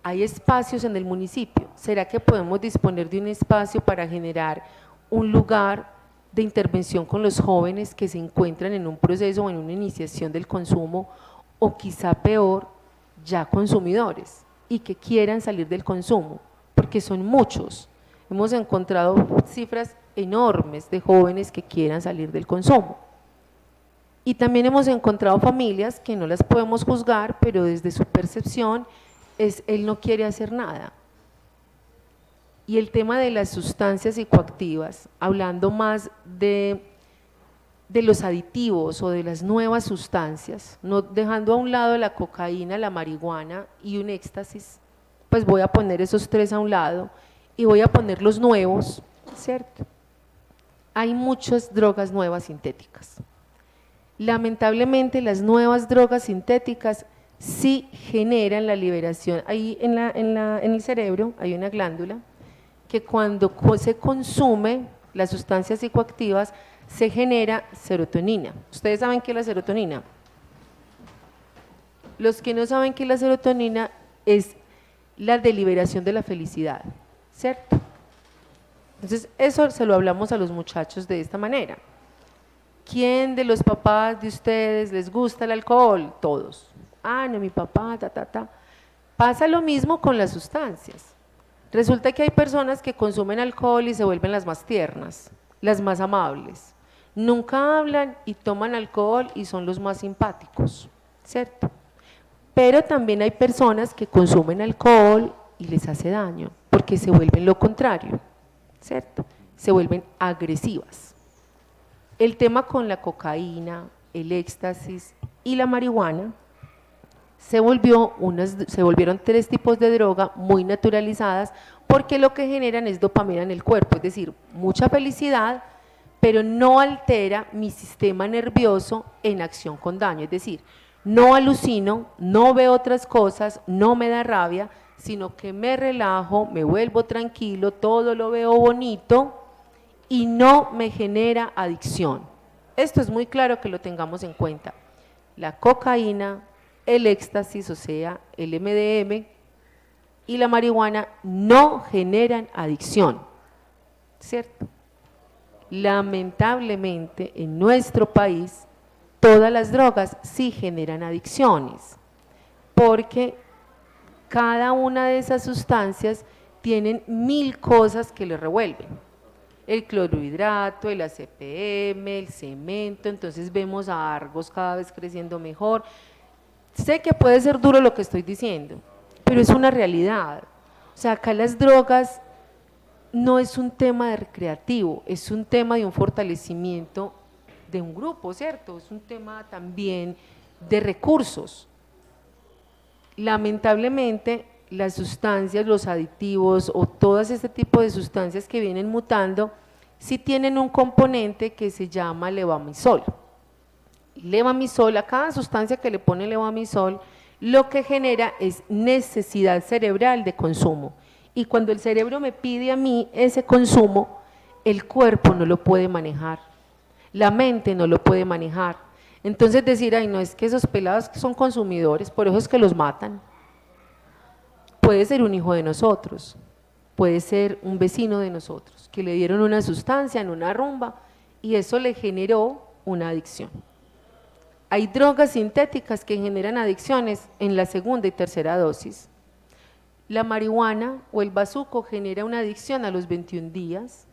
Hay espacios en el municipio, ¿será que podemos disponer de un espacio para generar un lugar de intervención con los jóvenes que se encuentran en un proceso o en una iniciación del consumo, o quizá peor, ya consumidores y que quieran salir del consumo? Porque son muchos, hemos encontrado cifras enormes de jóvenes que quieran salir del consumo. Y también hemos encontrado familias que no las podemos juzgar, pero desde su percepción es él no quiere hacer nada. Y el tema de las sustancias psicoactivas, hablando más de los aditivos o de las nuevas sustancias, no dejando a un lado la cocaína, la marihuana y un éxtasis, pues voy a poner esos 3 a un lado y voy a poner los nuevos, ¿cierto? Hay muchas drogas nuevas sintéticas. Lamentablemente las nuevas drogas sintéticas sí generan la liberación, ahí en el cerebro hay una glándula que cuando se consume las sustancias psicoactivas se genera serotonina. ¿Ustedes saben qué es la serotonina? Los que no saben qué es la serotonina es la deliberación de la felicidad, ¿cierto? Entonces eso se lo hablamos a los muchachos de esta manera. ¿Quién de los papás de ustedes les gusta el alcohol? Todos. Ah, no, mi papá, Pasa lo mismo con las sustancias. Resulta que hay personas que consumen alcohol y se vuelven las más tiernas, las más amables. Nunca hablan y toman alcohol y son los más simpáticos, ¿cierto? Pero también hay personas que consumen alcohol y les hace daño, porque se vuelven lo contrario, ¿cierto? Se vuelven agresivas. El tema con la cocaína, el éxtasis y la marihuana se volvieron 3 tipos de droga muy naturalizadas, porque lo que generan es dopamina en el cuerpo, es decir, mucha felicidad, pero no altera mi sistema nervioso en acción con daño, es decir, no alucino, no veo otras cosas, no me da rabia, sino que me relajo, me vuelvo tranquilo, todo lo veo bonito y no me genera adicción. Esto es muy claro que lo tengamos en cuenta. La cocaína, el éxtasis, o sea, el MDM y la marihuana no generan adicción, ¿cierto? Lamentablemente, en nuestro país, todas las drogas sí generan adicciones, porque cada una de esas sustancias tienen 1000 cosas que le revuelven. El clorhidrato, el ACPM, el cemento, entonces vemos a Argos cada vez creciendo mejor. Sé que puede ser duro lo que estoy diciendo, pero es una realidad. O sea, acá las drogas no es un tema de recreativo, es un tema de un fortalecimiento de un grupo, ¿cierto? Es un tema también de recursos. Lamentablemente, las sustancias, los aditivos o todas este tipo de sustancias que vienen mutando, sí tienen un componente que se llama levamisol. Levamisol, a cada sustancia que le pone levamisol, lo que genera es necesidad cerebral de consumo. Y cuando el cerebro me pide a mí ese consumo, el cuerpo no lo puede manejar, la mente no lo puede manejar. Entonces decir, ay no, es que esos pelados son consumidores, por eso es que los matan. Puede ser un hijo de nosotros, puede ser un vecino de nosotros, que le dieron una sustancia en una rumba y eso le generó una adicción. Hay drogas sintéticas que generan adicciones en la segunda y tercera dosis. La marihuana o el bazuco genera una adicción a los 21 días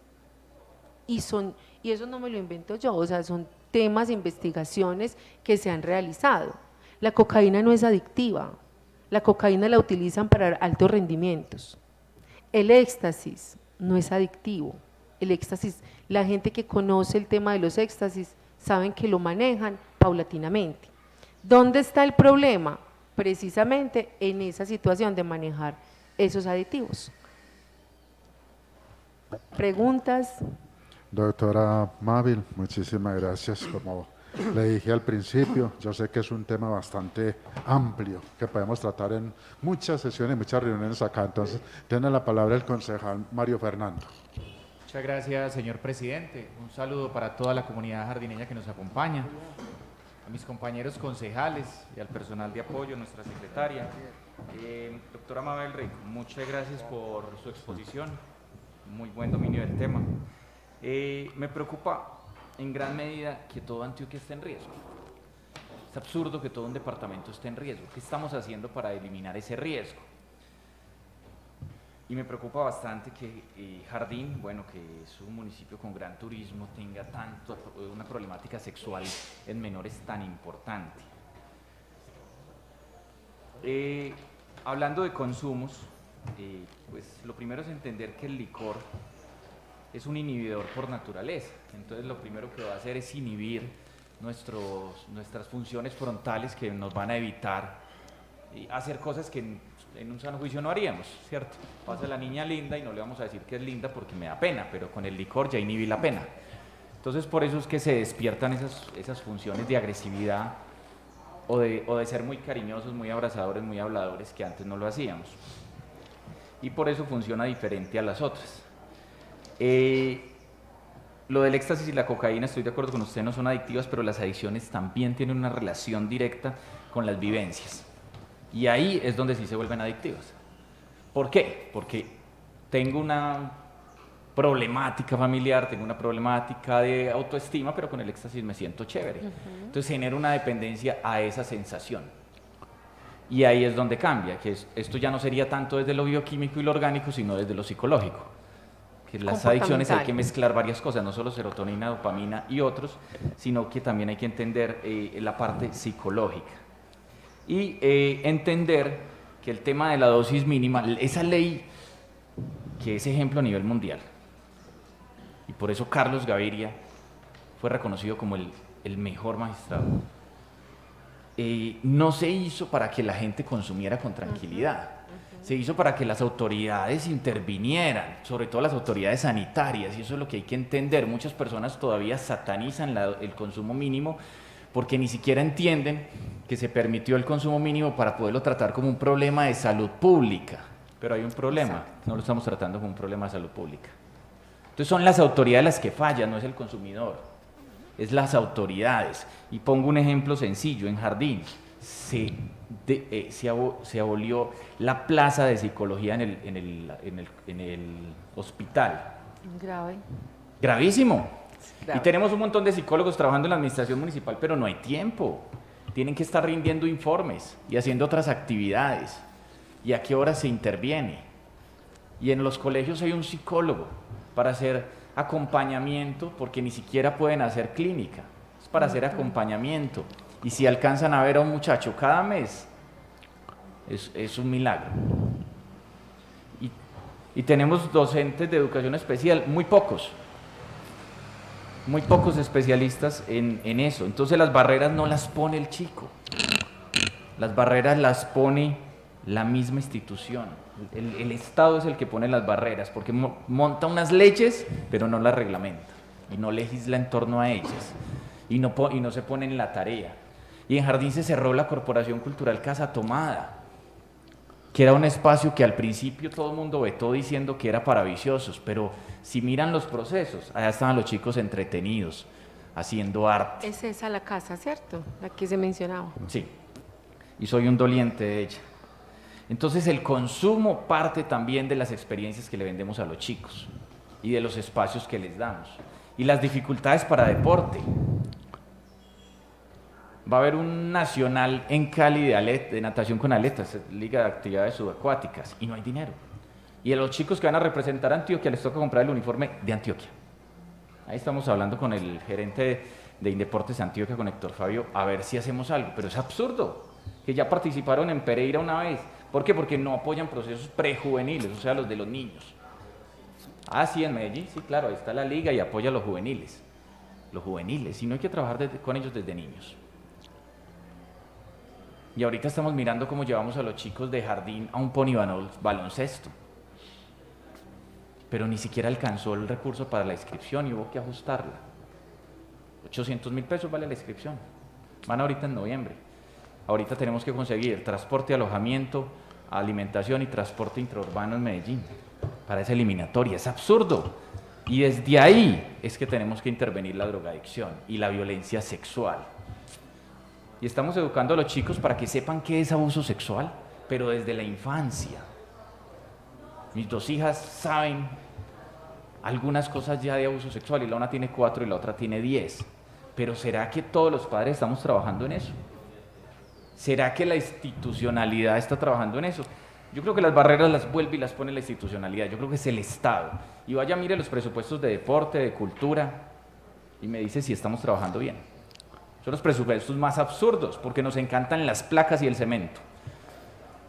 y eso no me lo invento yo, o sea, son temas de investigaciones que se han realizado. La cocaína no es adictiva, la cocaína la utilizan para altos rendimientos. El éxtasis no es adictivo, el éxtasis, la gente que conoce el tema de los éxtasis saben que lo manejan paulatinamente. ¿Dónde está el problema? Precisamente en esa situación de manejar esos aditivos. ¿Preguntas? Doctora Mávil, muchísimas gracias. Como le dije al principio, yo sé que es un tema bastante amplio que podemos tratar en muchas sesiones, muchas reuniones acá. Entonces, tiene la palabra el concejal Mario Fernando. Muchas gracias, señor presidente. Un saludo para toda la comunidad jardineña que nos acompaña, a mis compañeros concejales y al personal de apoyo, nuestra secretaria. Doctora Mabel Rico, muchas gracias por su exposición, muy buen dominio del tema. Me preocupa en gran medida que todo Antioquia esté en riesgo. Es absurdo que todo un departamento esté en riesgo. ¿Qué estamos haciendo para eliminar ese riesgo? Y me preocupa bastante que Jardín, bueno, que es un municipio con gran turismo, tenga una problemática sexual en menores tan importante. Hablando de consumos, pues lo primero es entender que el licor es un inhibidor por naturaleza. Entonces lo primero que va a hacer es inhibir nuestras funciones frontales que nos van a evitar hacer cosas que en un sano juicio no haríamos, ¿cierto? Pasa la niña linda y no le vamos a decir que es linda porque me da pena, pero con el licor ya inhibí la pena. Entonces por eso es que se despiertan esas funciones de agresividad o de ser muy cariñosos, muy abrazadores, muy habladores, que antes no lo hacíamos. Y por eso funciona diferente a las otras. Lo del éxtasis y la cocaína, estoy de acuerdo con usted, no son adictivas, pero las adicciones también tienen una relación directa con las vivencias. Y ahí es donde sí se vuelven adictivas. ¿Por qué? Porque tengo una problemática familiar, tengo una problemática de autoestima, pero con el éxtasis me siento chévere. Entonces genero una dependencia a esa sensación. Y ahí es donde cambia, que esto ya no sería tanto desde lo bioquímico y lo orgánico, sino desde lo psicológico. Que las adicciones hay que mezclar varias cosas, no solo serotonina, dopamina y otros, sino que también hay que entender la parte psicológica. Y entender que el tema de la dosis mínima, esa ley que es ejemplo a nivel mundial, y por eso Carlos Gaviria fue reconocido como el mejor magistrado, no se hizo para que la gente consumiera con tranquilidad, se hizo para que las autoridades intervinieran, sobre todo las autoridades sanitarias, y eso es lo que hay que entender. Muchas personas todavía satanizan el consumo mínimo porque ni siquiera entienden que se permitió el consumo mínimo para poderlo tratar como un problema de salud pública, pero hay un problema, no lo estamos tratando como un problema de salud pública. Entonces son las autoridades las que fallan, no es el consumidor, es las autoridades. Y pongo un ejemplo sencillo, en Jardín, se abolió la plaza de psicología en el hospital. Grave. Gravísimo. Grave. Y tenemos un montón de psicólogos trabajando en la administración municipal, pero no hay tiempo. Tienen que estar rindiendo informes y haciendo otras actividades. ¿Y a qué hora se interviene? Y en los colegios hay un psicólogo para hacer acompañamiento, porque ni siquiera pueden hacer clínica. Es para hacer acompañamiento. Y si alcanzan a ver a un muchacho cada mes, es un milagro. Y tenemos docentes de educación especial, muy pocos especialistas en eso. Entonces las barreras no las pone el chico, las barreras las pone la misma institución. El Estado es el que pone las barreras, porque monta unas leyes, pero no las reglamenta, y no legisla en torno a ellas, y no se pone en la tarea. Y en Jardín se cerró la Corporación Cultural Casa Tomada, que era un espacio que al principio todo el mundo vetó diciendo que era para viciosos, pero si miran los procesos, allá estaban los chicos entretenidos, haciendo arte. Es esa la casa, ¿cierto? La que se mencionaba. Sí, y soy un doliente de ella. Entonces el consumo parte también de las experiencias que le vendemos a los chicos y de los espacios que les damos. Y las dificultades para deporte. Va a haber un nacional en Cali de natación con aletas, Liga de Actividades Subacuáticas, y no hay dinero. Y a los chicos que van a representar a Antioquia les toca comprar el uniforme de Antioquia. Ahí estamos hablando con el gerente de Indeportes Antioquia, con Héctor Fabio, a ver si hacemos algo. Pero es absurdo, que ya participaron en Pereira una vez. ¿Por qué? Porque no apoyan procesos prejuveniles, o sea, los de los niños. Ah, sí, en Medellín, sí, claro, ahí está la liga y apoya a los juveniles. Los juveniles, y no hay que trabajar con ellos desde niños. Y ahorita estamos mirando cómo llevamos a los chicos de Jardín a un baloncesto. Pero ni siquiera alcanzó el recurso para la inscripción y hubo que ajustarla. 800.000 pesos vale la inscripción. Van ahorita en noviembre. Ahorita tenemos que conseguir transporte, alojamiento, alimentación y transporte intraurbano en Medellín para esa eliminatoria. Es absurdo. Y desde ahí es que tenemos que intervenir la drogadicción y la violencia sexual. Y estamos educando a los chicos para que sepan qué es abuso sexual, pero desde la infancia. Mis dos hijas saben algunas cosas ya de abuso sexual, y la una tiene 4 y la otra tiene 10. Pero ¿será que todos los padres estamos trabajando en eso? ¿Será que la institucionalidad está trabajando en eso? Yo creo que las barreras las vuelve y las pone la institucionalidad. Yo creo que es el Estado. Y vaya, mire los presupuestos de deporte, de cultura, y me dice si estamos trabajando bien. Son los presupuestos más absurdos, porque nos encantan las placas y el cemento.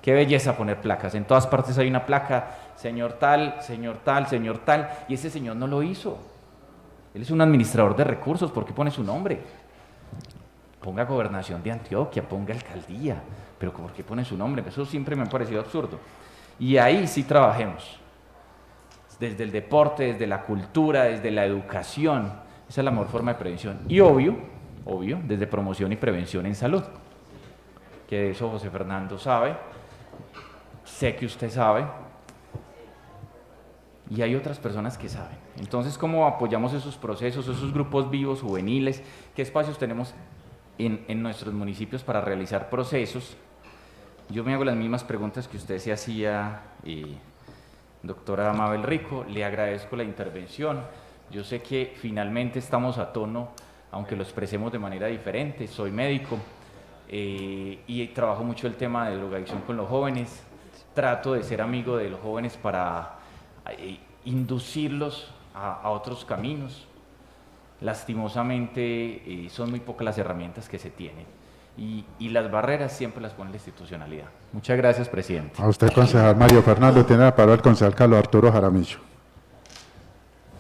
Qué belleza poner placas. En todas partes hay una placa, señor tal, señor tal, señor tal, y ese señor no lo hizo. Él es un administrador de recursos. ¿Por qué pone su nombre? Ponga Gobernación de Antioquia, ponga Alcaldía, pero ¿por qué pone su nombre? Eso siempre me ha parecido absurdo. Y ahí sí trabajemos, desde el deporte, desde la cultura, desde la educación. Esa es la mejor forma de prevención. Y obvio, desde promoción y prevención en salud, que de eso José Fernando sabe, sé que usted sabe, y hay otras personas que saben. Entonces, ¿cómo apoyamos esos procesos, esos grupos vivos, juveniles? ¿Qué espacios tenemos en nuestros municipios para realizar procesos? Yo me hago las mismas preguntas que usted se hacía, doctora Mabel Rico. Le agradezco la intervención. Yo sé que finalmente estamos a tono, aunque lo expresemos de manera diferente. Soy médico y trabajo mucho el tema de drogadicción con los jóvenes. Trato de ser amigo de los jóvenes para inducirlos a otros caminos. Lastimosamente son muy pocas las herramientas que se tienen, y las barreras siempre las pone la institucionalidad. Muchas gracias, presidente. A usted, concejal Mario Fernando. Tiene la palabra el concejal Carlos Arturo Jaramillo.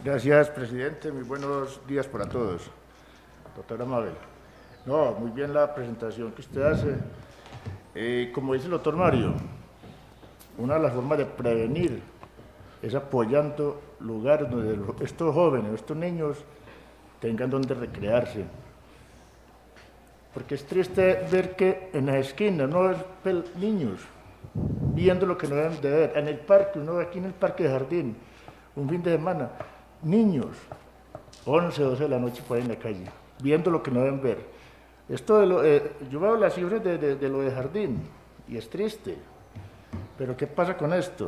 Gracias, presidente. Muy buenos días para todos. Doctora Mabel. No, muy bien la presentación que usted hace. Como dice el doctor Mario, una de las formas de prevenir es apoyando lugares donde estos jóvenes, estos niños tengan donde recrearse. Porque es triste ver que en las esquinas no ven niños viendo lo que no deben de ver. En el parque, uno ve aquí en el parque de Jardín, un fin de semana, niños, 11, 12 de la noche por ahí en la calle, viendo lo que no deben ver. Esto yo veo las cifras de lo de Jardín y es triste, pero ¿qué pasa con esto?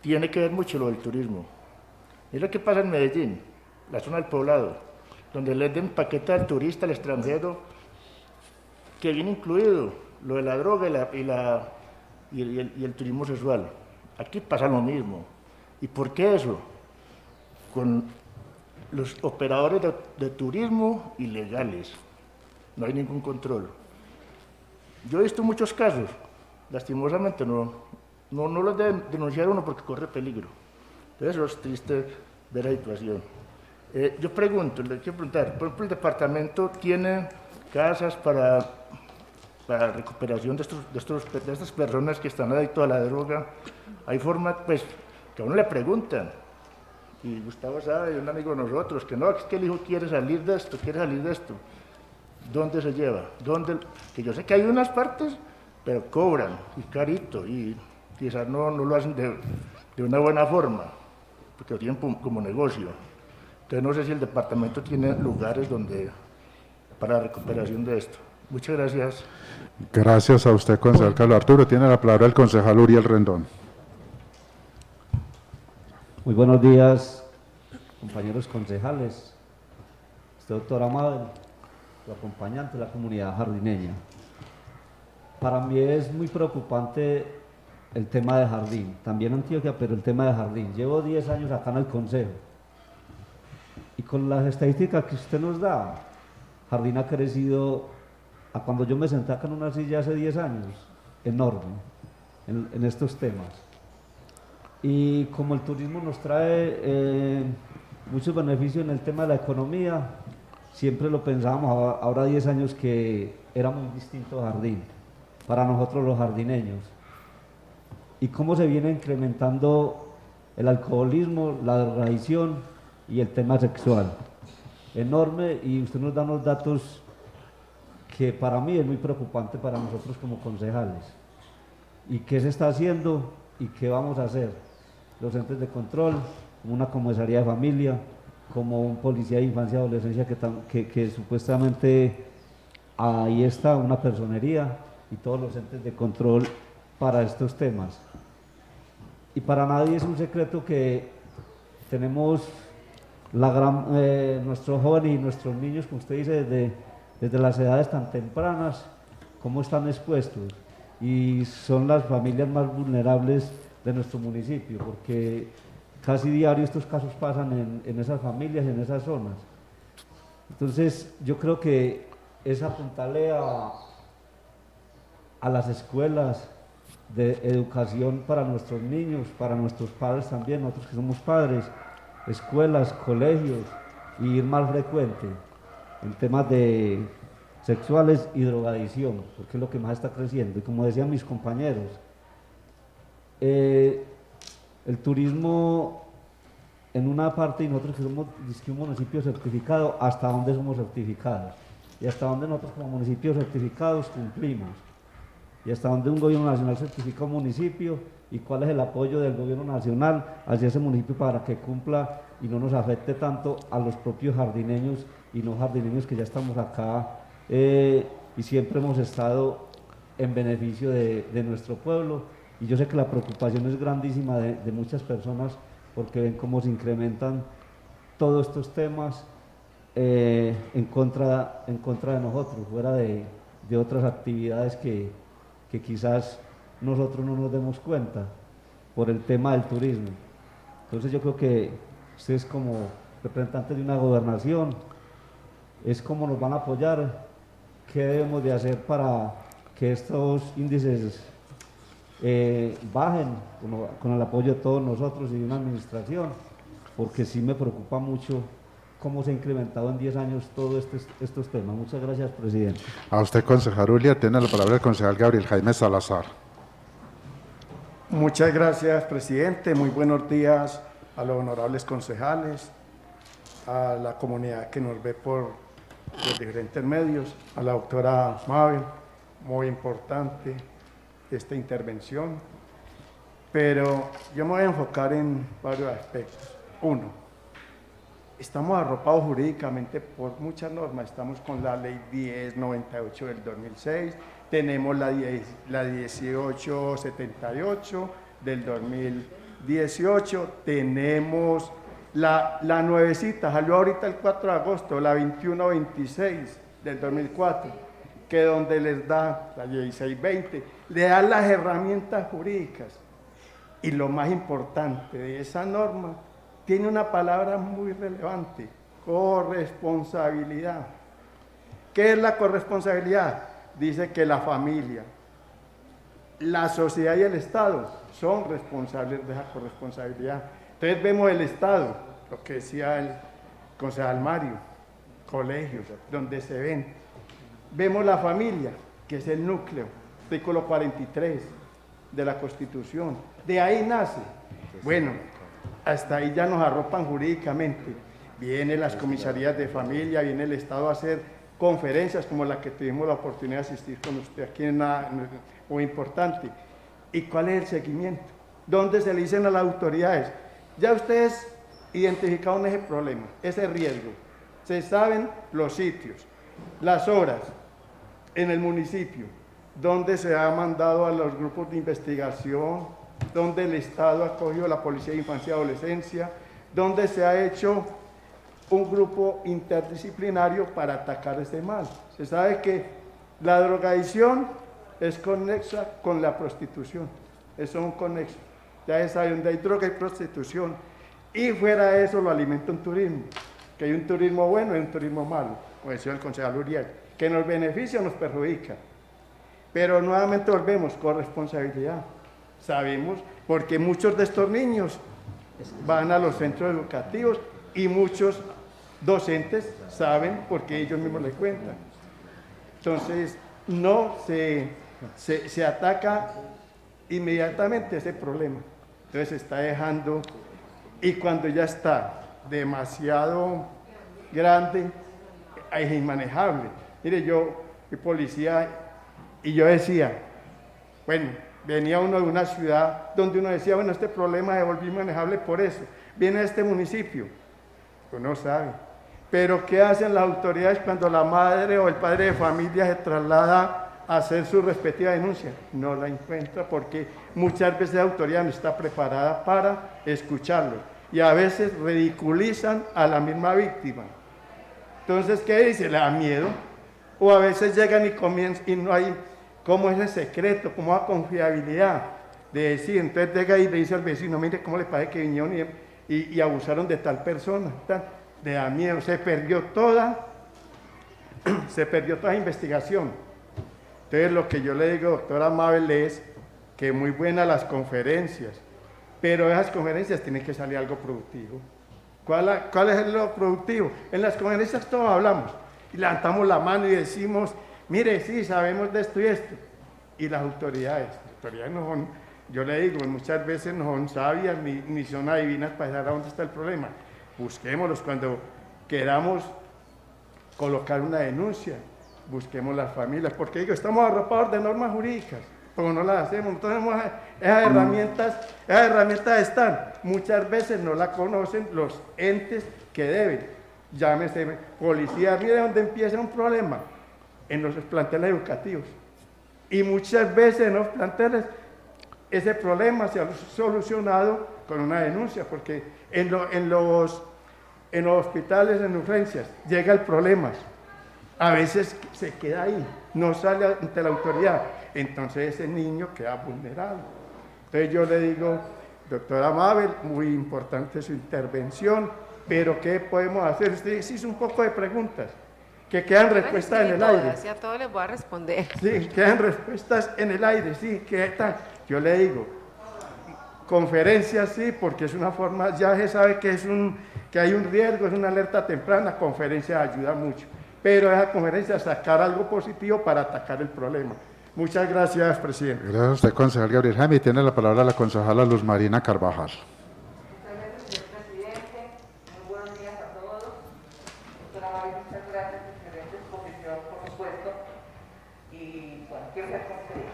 Tiene que ver mucho lo del turismo. Mira qué pasa en Medellín, la zona del Poblado, donde le den paquete al turista, al extranjero, que viene incluido lo de la droga y el turismo sexual. Aquí pasa lo mismo. ¿Y por qué eso? Con los operadores de turismo ilegales. No hay ningún control. Yo he visto muchos casos, lastimosamente no los deben denunciar uno porque corre peligro. Entonces eso es triste ver la situación. Yo pregunto, le quiero preguntar, por ejemplo, el departamento tiene casas para recuperación de estas personas que están adictos a la droga. Hay formas, pues, que a uno le preguntan, y Gustavo sabe, un amigo de nosotros, que no, es que el hijo quiere salir de esto, ¿Dónde se lleva? Que yo sé que hay unas partes, pero cobran, y carito, y quizás no lo hacen de una buena forma, porque lo tienen como negocio. Entonces no sé si el departamento tiene lugares para recuperación de esto. Muchas gracias. Gracias a usted, concejal Carlos Arturo. Tiene la palabra el concejal Uriel Rendón. Muy buenos días, compañeros concejales, usted, doctora Mabel, su acompañante, la comunidad jardineña. Para mí es muy preocupante el tema de Jardín, también Antioquia, pero el tema de Jardín. Llevo 10 años acá en el Consejo y con las estadísticas que usted nos da, Jardín ha crecido a cuando yo me senté acá en una silla hace 10 años, enorme en estos temas. Y como el turismo nos trae muchos beneficios en el tema de la economía, siempre lo pensábamos ahora 10 años que era muy distinto Jardín, para nosotros los jardineños. Y cómo se viene incrementando el alcoholismo, la drogadicción y el tema sexual. Enorme, y usted nos da unos datos que para mí es muy preocupante para nosotros como concejales. ¿Y qué se está haciendo y qué vamos a hacer? Los entes de control, como una comisaría de familia, como un policía de infancia y adolescencia que supuestamente ahí está una personería, y todos los entes de control para estos temas. Y para nadie es un secreto que tenemos nuestros jóvenes y nuestros niños, como usted dice, desde las edades tan tempranas, cómo están expuestos, y son las familias más vulnerables de nuestro municipio, porque casi diario estos casos pasan en esas familias, en esas zonas. Entonces yo creo que es apuntarle a las escuelas de educación para nuestros niños, para nuestros padres también, nosotros que somos padres, escuelas, colegios, y ir más frecuente en temas de sexuales y drogadicción, porque es lo que más está creciendo. Y como decían mis compañeros, el turismo en una parte, y nosotros que somos un municipio certificado, ¿hasta dónde somos certificados? Y hasta dónde nosotros como municipios certificados cumplimos, y hasta dónde un gobierno nacional certifica un municipio, y cuál es el apoyo del gobierno nacional hacia ese municipio para que cumpla y no nos afecte tanto a los propios jardineños y no jardineños que ya estamos acá y siempre hemos estado en beneficio de nuestro pueblo. Y yo sé que la preocupación es grandísima de muchas personas, porque ven cómo se incrementan todos estos temas en contra de nosotros, fuera de otras actividades que quizás nosotros no nos demos cuenta por el tema del turismo. Entonces yo creo que ustedes, como representantes de una gobernación, es cómo nos van a apoyar, qué debemos de hacer para que estos índices bajen con el apoyo de todos nosotros y de una administración, porque sí me preocupa mucho cómo se ha incrementado en 10 años todos estos temas. Muchas gracias, presidente. A usted, concejal Uriel, tiene la palabra el concejal Gabriel Jaime Salazar. Muchas gracias, presidente. Muy buenos días a los honorables concejales, a la comunidad que nos ve por los diferentes medios, a la doctora Mabel, muy importante esta intervención, pero yo me voy a enfocar en varios aspectos. Uno, estamos arropados jurídicamente por muchas normas. Estamos con la ley 1098 del 2006, tenemos la 1878 del 2018, tenemos la nuevecita, salió ahorita el 4 de agosto, la 2126 del 2004, que donde les da, la 1620, le da las herramientas jurídicas. Y lo más importante de esa norma, tiene una palabra muy relevante: corresponsabilidad. ¿Qué es la corresponsabilidad? Dice que la familia, la sociedad y el Estado son responsables de esa corresponsabilidad. Entonces vemos el Estado, lo que decía el concejal Mario, colegios, donde se ven. Vemos la familia, que es el núcleo, artículo 43 de la Constitución. De ahí nace. Bueno, hasta ahí ya nos arropan jurídicamente. Vienen las comisarías de familia, viene el Estado a hacer conferencias como la que tuvimos la oportunidad de asistir con usted aquí muy importante. ¿Y cuál es el seguimiento? ¿Dónde se le dicen a las autoridades? Ya ustedes identificaron ese problema, ese riesgo. Se saben los sitios, las horas en el municipio, donde se ha mandado a los grupos de investigación, donde el Estado ha cogido la Policía de Infancia y Adolescencia, donde se ha hecho un grupo interdisciplinario para atacar este mal. Se sabe que la drogadicción es conexa con la prostitución, eso es un conexo. Ya se sabe, donde hay droga y prostitución, y fuera de eso lo alimenta un turismo, que hay un turismo bueno y un turismo malo, como decía el concejal Uriel, que nos beneficia o nos perjudica. Pero nuevamente volvemos, corresponsabilidad. Sabemos, porque muchos de estos niños van a los centros educativos y muchos docentes saben porque ellos mismos les cuentan. Entonces, no se ataca inmediatamente ese problema. Entonces se está dejando, y cuando ya está demasiado grande, es inmanejable. Mire, yo fui policía y yo decía, bueno, venía uno de una ciudad donde uno decía, bueno, este problema se volvió inmanejable por eso. Viene a este municipio, uno sabe. Pero ¿qué hacen las autoridades cuando la madre o el padre de familia se traslada a hacer su respectiva denuncia? No la encuentra porque muchas veces la autoridad no está preparada para escucharlo. Y a veces ridiculizan a la misma víctima. Entonces, ¿qué dice? Le da miedo. O a veces llegan y comienzan y no hay como ese secreto, como la confiabilidad de decir. Entonces llega y le dice al vecino, mire cómo le parece que vinieron y abusaron de tal persona. Le da miedo, se perdió toda investigación. Entonces lo que yo le digo, doctora Mabel, es que muy buenas las conferencias, pero de esas conferencias tiene que salir algo productivo. ¿Cuál es lo productivo? En las conferencias todos hablamos y levantamos la mano y decimos, mire, sí, sabemos de esto y esto. Y las autoridades no son, yo le digo, muchas veces no son sabias ni son adivinas para saber a dónde está el problema. Busquémoslos cuando queramos colocar una denuncia, busquemos las familias, porque digo, estamos arropados de normas jurídicas, pero no las hacemos. Entonces, esas herramientas están, muchas veces no las conocen los entes que deben. Llámese policía, mire dónde empieza un problema, en los planteles educativos. Y muchas veces en los planteles ese problema se ha solucionado con una denuncia, porque en los hospitales, en urgencias, llega el problema. A veces se queda ahí, no sale ante la autoridad. Entonces ese niño queda vulnerado. Entonces yo le digo, doctora Mabel, muy importante su intervención, pero ¿qué podemos hacer? Usted hizo un poco de preguntas, que quedan respuestas en el aire. Sí, a todos les voy a responder. Sí, quedan respuestas en el aire, sí, ¿qué tal? Yo le digo, conferencias sí, porque es una forma, ya se sabe que hay un riesgo, es una alerta temprana, conferencias ayuda mucho. Pero esa conferencia sacar algo positivo para atacar el problema. Muchas gracias, presidente. Gracias a usted, concejal Gabriel Jaime. Tiene la palabra la concejala Luz Marina Carvajal. Muchas gracias, señor presidente. Muy buenos días a todos. Doctora Mabel, muchas gracias. Excelente exposición, por supuesto. Y bueno, quiero ser concreta.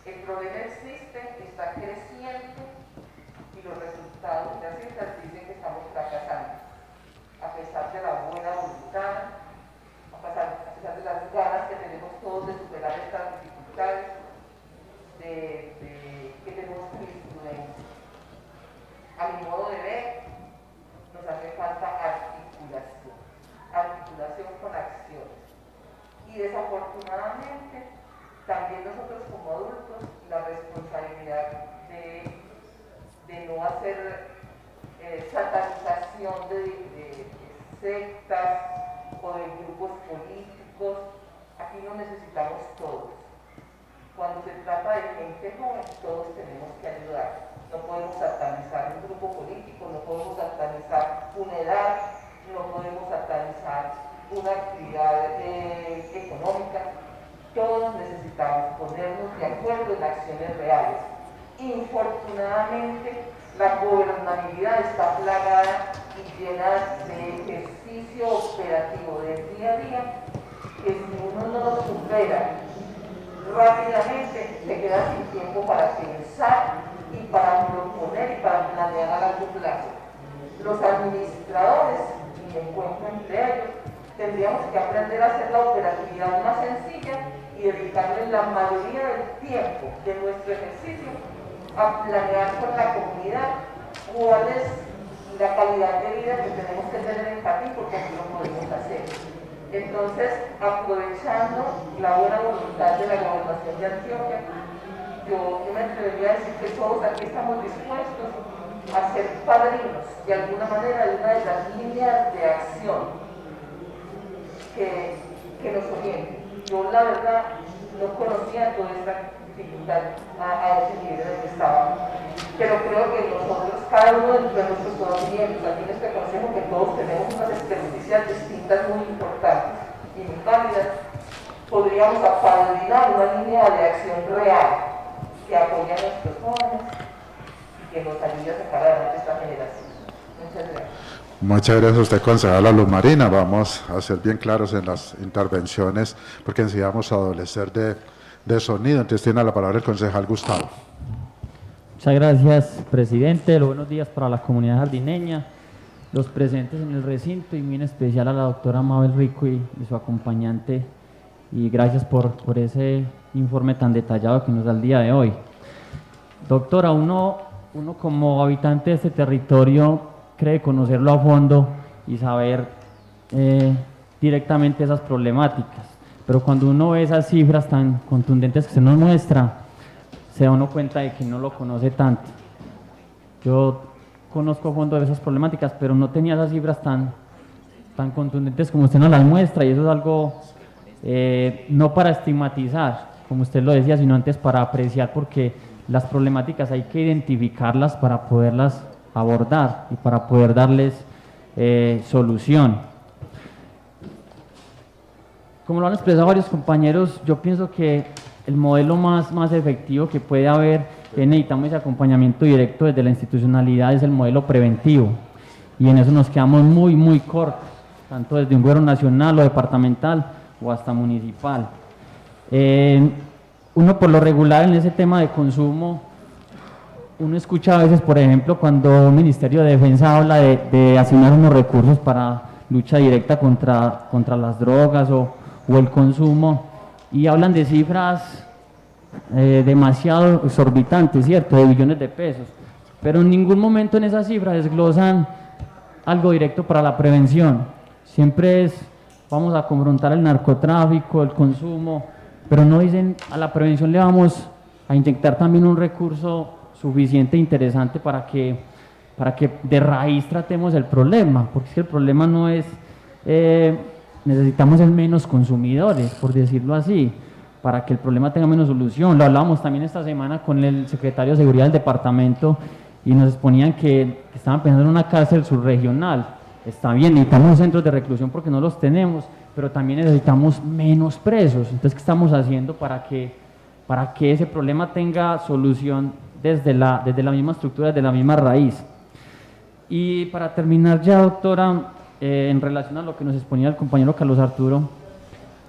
El problema existe, está creciendo y los resultados, las cifras dicen que estamos fracasando. A satanización de sectas o de grupos políticos. Aquí nos necesitamos todos. Cuando se trata de gente joven, todos tenemos que ayudar. No podemos satanizar un grupo político, no podemos satanizar una edad, no podemos satanizar una actividad económica. Todos necesitamos ponernos de acuerdo en acciones reales. Infortunadamente, la gobernabilidad está plagada y llena de ejercicio operativo del día a día que si uno no lo supera rápidamente, se queda sin tiempo para pensar y para proponer y para planear a largo plazo. Los administradores, y me encuentro entre ellos, tendríamos que aprender a hacer la operatividad más sencilla y dedicarle la mayoría del tiempo de nuestro ejercicio a planear con la comunidad cuál es la calidad de vida que tenemos que tener en Jardín, porque así lo podemos hacer. Entonces, aprovechando la buena voluntad de la Gobernación de Antioquia, yo me atrevería a decir que todos aquí estamos dispuestos a ser padrinos, de alguna manera, de una de las líneas de acción que nos oriente. Yo, la verdad, no conocía toda esta dificultad a ese nivel en el que estaba. Pero creo que nosotros, cada uno de nuestros conocimientos, aquí en este consejo, que todos tenemos unas experiencias distintas muy importantes y muy válidas, podríamos apadrinar una línea de acción real que apoye a nuestros jóvenes y que nos ayude a sacar adelante esta generación. Muchas gracias. Muchas gracias a usted, concejala Luz Marina. Vamos a ser bien claros en las intervenciones porque enseguida vamos a adolecer de sonido. Entonces tiene la palabra el concejal Gustavo. Muchas gracias, presidente. Los buenos días para la comunidad jardineña, los presentes en el recinto y muy en especial a la doctora Mabel Rico y su acompañante. Y gracias por ese informe tan detallado que nos da el día de hoy. Doctora, uno como habitante de este territorio cree conocerlo a fondo y saber directamente esas problemáticas. Pero cuando uno ve esas cifras tan contundentes que se nos muestra, se da uno cuenta de que no lo conoce tanto. Yo conozco a fondo de esas problemáticas, pero no tenía esas cifras tan contundentes como usted nos las muestra, y eso es algo no para estigmatizar, como usted lo decía, sino antes para apreciar, porque las problemáticas hay que identificarlas para poderlas abordar y para poder darles solución. Como lo han expresado varios compañeros, yo pienso que el modelo más efectivo que puede haber, necesitamos ese acompañamiento directo desde la institucionalidad, es el modelo preventivo. Y en eso nos quedamos muy cortos, tanto desde un gobierno nacional o departamental o hasta municipal. Uno por lo regular en ese tema de consumo, uno escucha a veces, por ejemplo, cuando el Ministerio de Defensa habla de asignar unos recursos para lucha directa contra las drogas o el consumo, y hablan de cifras demasiado exorbitantes, ¿cierto?, de billones de pesos, pero en ningún momento en esas cifras desglosan algo directo para la prevención. Siempre es, vamos a confrontar el narcotráfico, el consumo, pero no dicen, a la prevención le vamos a inyectar también un recurso suficiente e interesante para que de raíz tratemos el problema, porque es que el problema no es, necesitamos menos consumidores, por decirlo así, para que el problema tenga menos solución. Lo hablábamos también esta semana con el secretario de Seguridad del departamento y nos exponían que estaban pensando en una cárcel subregional. Está bien, necesitamos centros de reclusión porque no los tenemos, pero también necesitamos menos presos. Entonces, ¿qué estamos haciendo para que ese problema tenga solución desde la misma estructura, desde la misma raíz? Y para terminar ya, doctora, en relación a lo que nos exponía el compañero Carlos Arturo,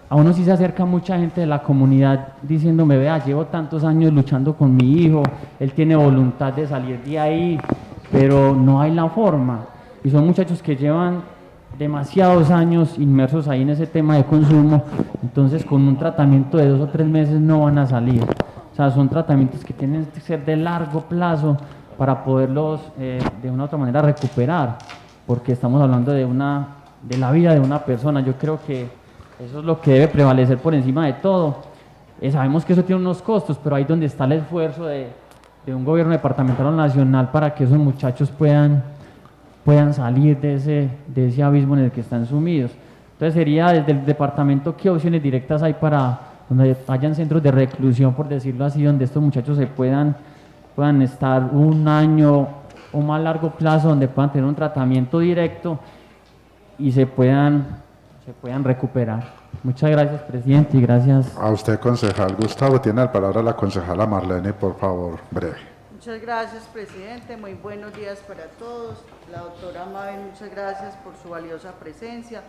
a uno sí se acerca mucha gente de la comunidad diciéndome, vea, llevo tantos años luchando con mi hijo, él tiene voluntad de salir de ahí, pero no hay la forma. Y son muchachos que llevan demasiados años inmersos ahí en ese tema de consumo, entonces con un tratamiento de 2 o 3 meses no van a salir. O sea, son tratamientos que tienen que ser de largo plazo para poderlos de una u otra manera recuperar, porque estamos hablando de la vida de una persona. Yo creo que eso es lo que debe prevalecer por encima de todo. Sabemos que eso tiene unos costos, pero ahí donde está el esfuerzo de un gobierno departamental o nacional para que esos muchachos puedan puedan salir de ese abismo en el que están sumidos. Entonces sería desde el departamento, ¿qué opciones directas hay para donde hayan centros de reclusión, por decirlo así, donde estos muchachos se puedan estar un año o más largo plazo, donde puedan tener un tratamiento directo y se puedan recuperar? Muchas gracias, presidente, y gracias. A usted, concejal Gustavo. Tiene la palabra la concejala Marlene, por favor, breve. Muchas gracias, presidente. Muy buenos días para todos. La doctora Mabel, muchas gracias por su valiosa presencia.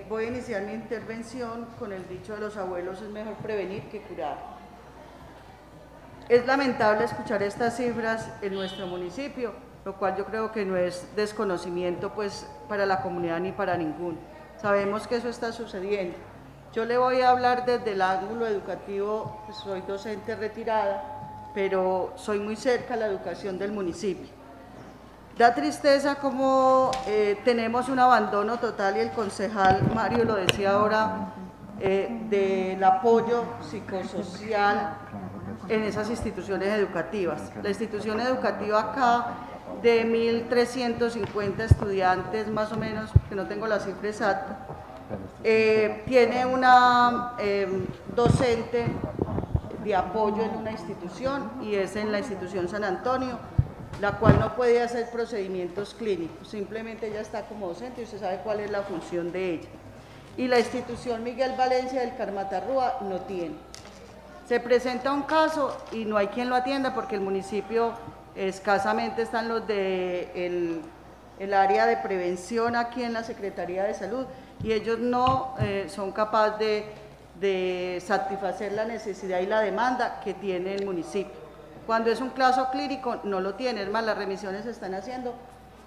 Voy a iniciar mi intervención con el dicho de los abuelos: es mejor prevenir que curar. Es lamentable escuchar estas cifras en nuestro municipio, lo cual yo creo que no es desconocimiento pues para la comunidad ni para ninguno. Sabemos que eso está sucediendo. Yo le voy a hablar desde el ángulo educativo, pues soy docente retirada, pero soy muy cerca a la educación del municipio. Da tristeza como tenemos un abandono total, y el concejal Mario lo decía ahora, del apoyo psicosocial en esas instituciones educativas. La institución educativa acá, de 1.350 estudiantes más o menos, que no tengo la cifra exacta, tiene una docente de apoyo en una institución, y es en la institución San Antonio, la cual no puede hacer procedimientos clínicos, simplemente ella está como docente y usted sabe cuál es la función de ella. Y la institución Miguel Valencia del Carmatarrúa no tiene. Se presenta un caso y no hay quien lo atienda porque el municipio escasamente están los de el área de prevención aquí en la Secretaría de Salud, y ellos no son capaces de satisfacer la necesidad y la demanda que tiene el municipio. Cuando es un caso clínico no lo tiene, es más, las remisiones se están haciendo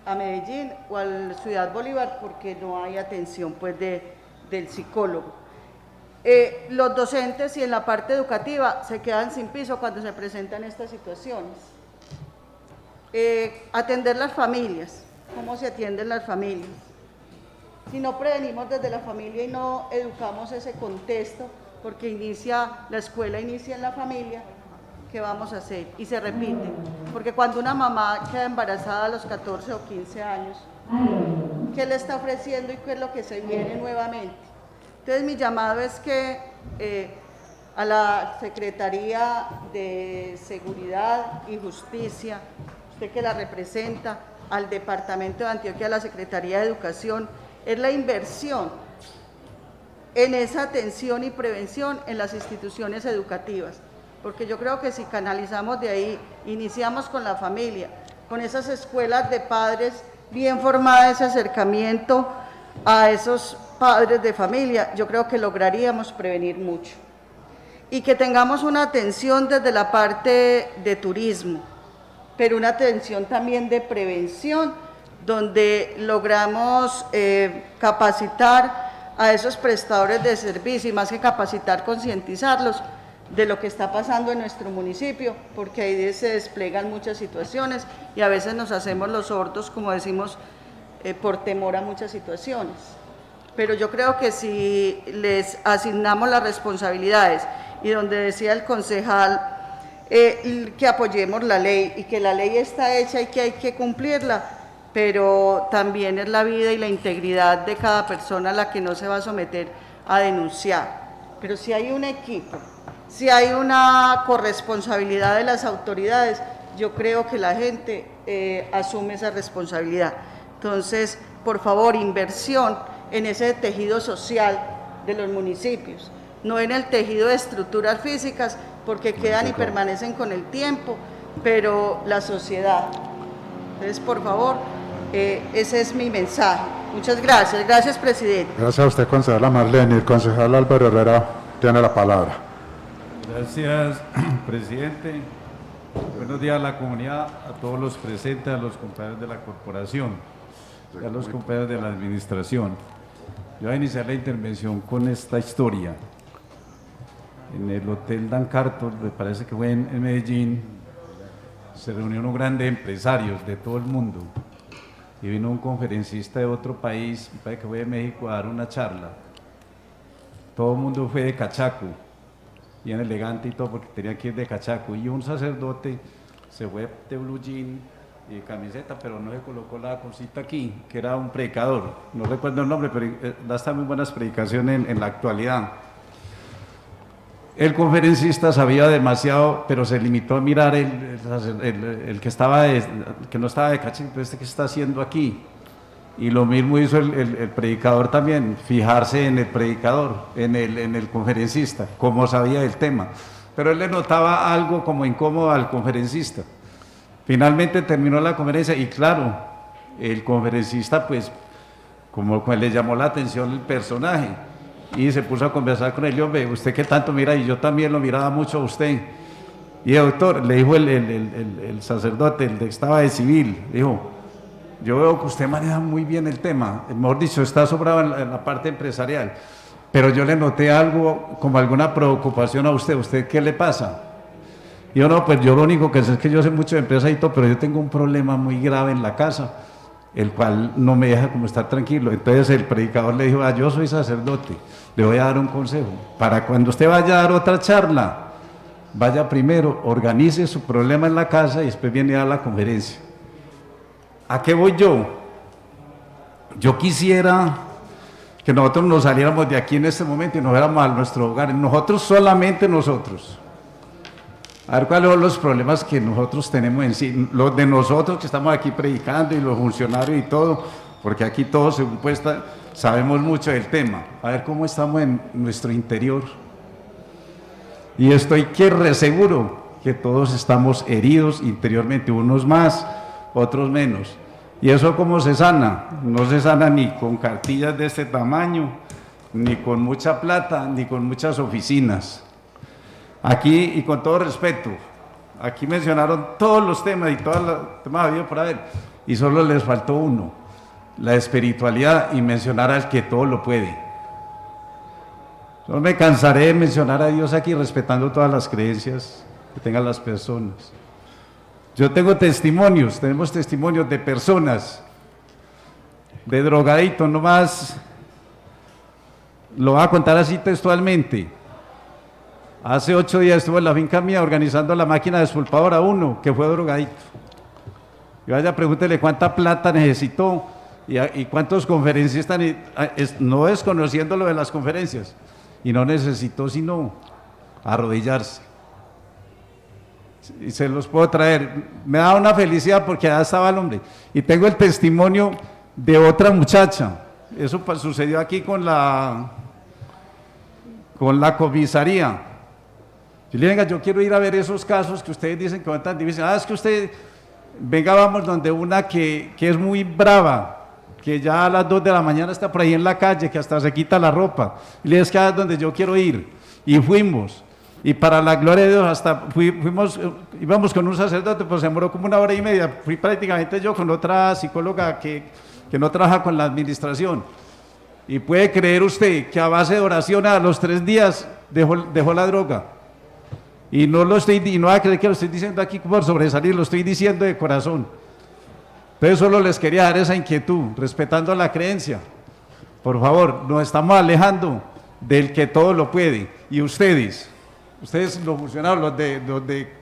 a Medellín o a la Ciudad Bolívar porque no hay atención pues del psicólogo. Los docentes y en la parte educativa se quedan sin piso cuando se presentan estas situaciones. Atender las familias, ¿cómo se atienden las familias? Si no prevenimos desde la familia y no educamos ese contexto, porque la escuela inicia en la familia, ¿qué vamos a hacer? Y se repite, porque cuando una mamá queda embarazada a los 14 o 15 años, ¿qué le está ofreciendo y qué es lo que se viene nuevamente? Entonces mi llamado es que a la Secretaría de Seguridad y Justicia, usted que la representa, al Departamento de Antioquia, a la Secretaría de Educación, es la inversión en esa atención y prevención en las instituciones educativas, porque yo creo que si canalizamos de ahí, iniciamos con la familia, con esas escuelas de padres bien formadas, ese acercamiento a esos padres de familia, yo creo que lograríamos prevenir mucho. Y que tengamos una atención desde la parte de turismo, pero una atención también de prevención, donde logramos capacitar a esos prestadores de servicio, y más que capacitar, concientizarlos de lo que está pasando en nuestro municipio, porque ahí se desplegan muchas situaciones y a veces nos hacemos los sordos, como decimos, por temor a muchas situaciones. Pero yo creo que si les asignamos las responsabilidades, y donde decía el concejal que apoyemos la ley, y que la ley está hecha y que hay que cumplirla, pero también es la vida y la integridad de cada persona la que no se va a someter a denunciar. Pero si hay un equipo, si hay una corresponsabilidad de las autoridades, yo creo que la gente asume esa responsabilidad. Entonces, por favor, inversión en ese tejido social de los municipios, no en el tejido de estructuras físicas, porque quedan y permanecen con el tiempo, pero la sociedad. Entonces, por favor, ese es mi mensaje. Muchas gracias. Gracias, presidente. Gracias a usted, concejala Marlene. El concejal Álvaro Herrera tiene la palabra. Gracias, presidente. Buenos días a la comunidad, a todos los presentes, a los compañeros de la corporación y a los compañeros de la administración. Yo voy a iniciar la intervención con esta historia. En el Hotel Dan Carter, me parece que fue en Medellín, se reunieron unos grandes empresarios de todo el mundo y vino un conferencista de otro país, me parece que fue de México, a dar una charla. Todo el mundo fue de cachaco, bien elegante y todo, porque tenía que ir de cachaco, y un sacerdote se fue de blue jean camiseta, pero no se colocó la cosita aquí, que era un predicador, no recuerdo el nombre, pero da hasta muy buenas predicaciones en la actualidad. El conferencista sabía demasiado, pero se limitó a mirar el que estaba que no estaba de cachete, este que está haciendo aquí. Y lo mismo hizo el predicador también, fijarse en el predicador, en el conferencista, como sabía del tema. Pero él le notaba algo como incómodo al conferencista. Finalmente terminó la conferencia y claro, el conferencista pues como le llamó la atención el personaje y se puso a conversar con él. Y hombre, usted qué tanto mira, y yo también lo miraba mucho a usted. Y doctor, le dijo el sacerdote, el que estaba de civil, dijo, yo veo que usted maneja muy bien el tema, mejor dicho, está sobrado en la parte empresarial, pero yo le noté algo, como alguna preocupación a usted. ¿Usted qué le pasa? Y yo no, pues yo lo único que sé es que yo sé mucho de empresa y todo, pero yo tengo un problema muy grave en la casa, el cual no me deja como estar tranquilo. Entonces el predicador le dijo, yo soy sacerdote, le voy a dar un consejo, para cuando usted vaya a dar otra charla, vaya primero, organice su problema en la casa y después viene a dar la conferencia. ¿A qué voy yo? Yo quisiera que nosotros nos saliéramos de aquí en este momento y nos fuéramos a nuestro hogar, nosotros, solamente nosotros. A ver cuáles son los problemas que nosotros tenemos en sí, los de nosotros que estamos aquí predicando y los funcionarios y todo, porque aquí todos, según puesta, sabemos mucho del tema. A ver cómo estamos en nuestro interior. Y estoy seguro que todos estamos heridos interiormente, unos más, otros menos. ¿Y eso cómo se sana? No se sana ni con cartillas de este tamaño, ni con mucha plata, ni con muchas oficinas. Aquí, y con todo respeto, aquí mencionaron todos los temas y todos los temas habidos por haber, y solo les faltó uno, la espiritualidad, y mencionar al que todo lo puede. No me cansaré de mencionar a Dios aquí, respetando todas las creencias que tengan las personas. Yo tengo testimonios, tenemos testimonios de personas, de drogaditos, nomás lo voy a contar así textualmente. Hace 8 días estuve en la finca mía organizando la máquina despulpadora, uno que fue drogadito. Y vaya, pregúntele cuánta plata necesitó y cuántos conferencistas, no desconociendo lo de las conferencias, y no necesitó sino arrodillarse. Y se los puedo traer. Me da una felicidad porque allá estaba el hombre. Y tengo el testimonio de otra muchacha. Eso sucedió aquí con la comisaría. Yo le digo, venga, yo quiero ir a ver esos casos que ustedes dicen que van tan difíciles. Es que usted, venga, vamos donde una que es muy brava, que ya a las 2 de la mañana está por ahí en la calle, que hasta se quita la ropa. Y le digo, es que es donde yo quiero ir. Y fuimos. Y para la gloria de Dios, hasta íbamos con un sacerdote, pues se demoró como 1 hora y media. Fui prácticamente yo con otra psicóloga que no trabaja con la administración. Y puede creer usted que a base de oración a los 3 días dejó la droga. Y no va a creer que lo estoy diciendo aquí por sobresalir, lo estoy diciendo de corazón. Entonces solo les quería dar esa inquietud, respetando la creencia. Por favor, nos estamos alejando del que todo lo puede. Y ustedes los funcionarios, los de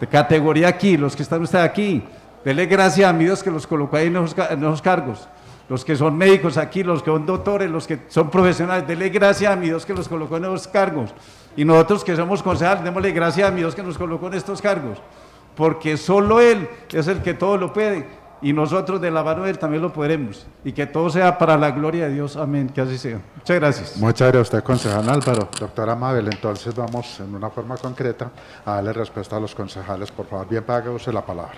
categoría aquí, los que están ustedes aquí, denle gracias a mi Dios que los colocó ahí en esos cargos. Los que son médicos aquí, los que son doctores, los que son profesionales, denle gracias a mi Dios que los colocó en esos cargos. Y nosotros que somos concejales, démosle gracias a mi Dios que nos colocó en estos cargos, porque solo Él es el que todo lo puede, y nosotros de la mano de Él también lo podremos, y que todo sea para la gloria de Dios, amén, que así sea. Muchas gracias. Muchas gracias a usted, concejal Álvaro. Doctora Mabel, entonces vamos en una forma concreta a darle respuesta a los concejales. Por favor, bien, pague usted la palabra.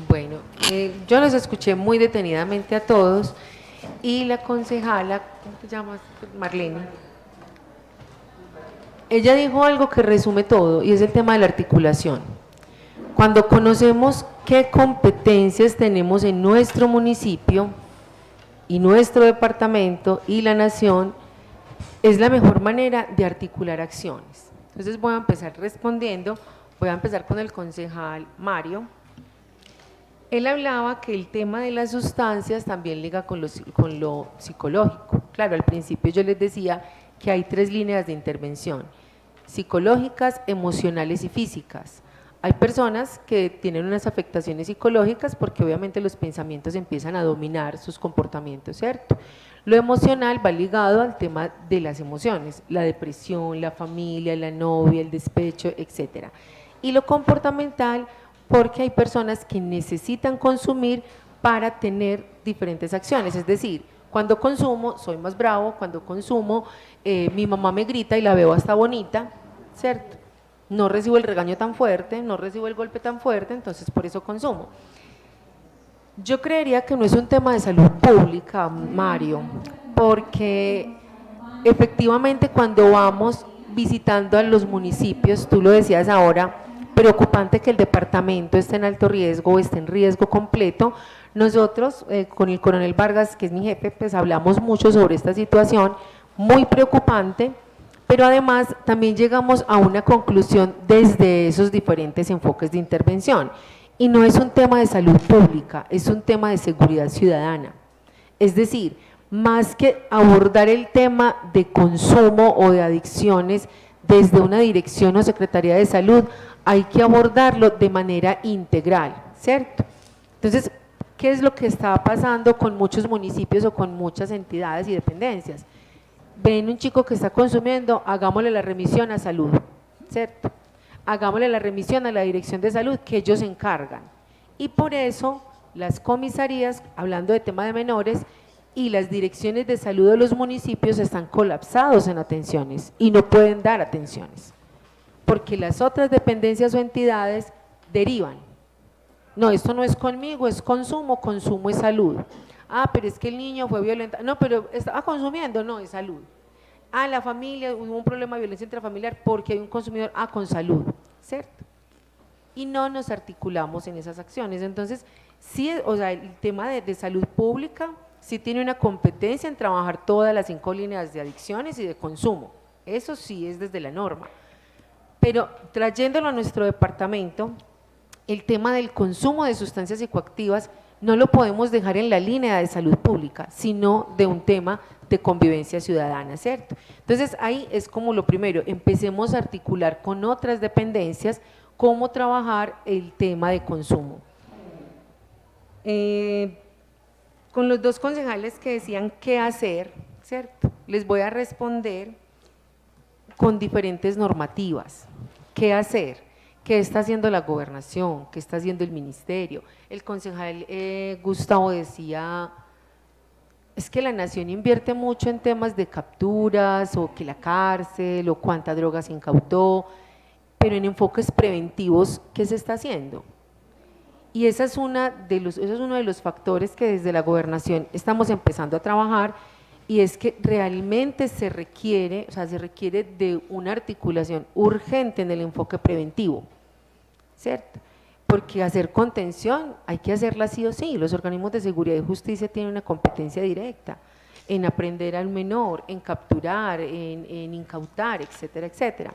Bueno, yo los escuché muy detenidamente a todos, y la concejala, ¿cómo te llamas? Marlene. Ella dijo algo que resume todo, y es el tema de la articulación. Cuando conocemos qué competencias tenemos en nuestro municipio y nuestro departamento y la nación, es la mejor manera de articular acciones. Entonces voy a empezar respondiendo, voy a empezar con el concejal Mario. Él hablaba que el tema de las sustancias también liga con lo psicológico. Claro, al principio yo les decía que hay 3 líneas de intervención: psicológicas, emocionales y físicas. Hay personas que tienen unas afectaciones psicológicas porque obviamente los pensamientos empiezan a dominar sus comportamientos, ¿cierto? Lo emocional va ligado al tema de las emociones, la depresión, la familia, la novia, el despecho, etc. Y lo comportamental porque hay personas que necesitan consumir para tener diferentes acciones, es decir, cuando consumo soy más bravo, cuando consumo mi mamá me grita y la veo hasta bonita, ¿cierto? No recibo el regaño tan fuerte, no recibo el golpe tan fuerte, entonces por eso consumo. Yo creería que no es un tema de salud pública, Mario, porque efectivamente cuando vamos visitando a los municipios, tú lo decías ahora, preocupante que el departamento esté en alto riesgo o esté en riesgo completo. Nosotros, con el coronel Vargas, que es mi jefe, pues hablamos mucho sobre esta situación, muy preocupante, pero además también llegamos a una conclusión desde esos diferentes enfoques de intervención. Y no es un tema de salud pública, es un tema de seguridad ciudadana. Es decir, más que abordar el tema de consumo o de adicciones desde una dirección o Secretaría de Salud, hay que abordarlo de manera integral, ¿cierto? Entonces, ¿qué es lo que está pasando con muchos municipios o con muchas entidades y dependencias? Ven un chico que está consumiendo, hagámosle la remisión a salud, ¿cierto? Hagámosle la remisión a la dirección de salud que ellos se encargan. Y por eso las comisarías, hablando de tema de menores, y las direcciones de salud de los municipios están colapsados en atenciones y no pueden dar atenciones, porque las otras dependencias o entidades derivan. No, esto no es conmigo, es consumo, consumo es salud. Ah, pero es que el niño fue violento, no, pero estaba consumiendo, no, es salud. Ah, la familia, hubo un problema de violencia intrafamiliar porque hay un consumidor, con salud, ¿cierto? Y no nos articulamos en esas acciones. Entonces, sí, o sea, el tema de salud pública sí tiene una competencia en trabajar todas las 5 líneas de adicciones y de consumo. Eso sí es desde la norma. Pero trayéndolo a nuestro departamento, el tema del consumo de sustancias psicoactivas no lo podemos dejar en la línea de salud pública, sino de un tema de convivencia ciudadana, ¿cierto? Entonces ahí es como lo primero, empecemos a articular con otras dependencias cómo trabajar el tema de consumo. Con los dos concejales que decían qué hacer, ¿cierto? Les voy a responder con diferentes normativas. ¿Qué hacer? ¿Qué está haciendo la gobernación? ¿Qué está haciendo el ministerio? El concejal Gustavo decía, es que la nación invierte mucho en temas de capturas o que la cárcel o cuánta droga se incautó, pero en enfoques preventivos, ¿qué se está haciendo? Y ese es uno de los factores que desde la gobernación estamos empezando a trabajar, y es que realmente se requiere de una articulación urgente en el enfoque preventivo, ¿cierto? Porque hacer contención hay que hacerla sí o sí. Los organismos de seguridad y justicia tienen una competencia directa en aprender al menor, en capturar, en incautar, etcétera, etcétera.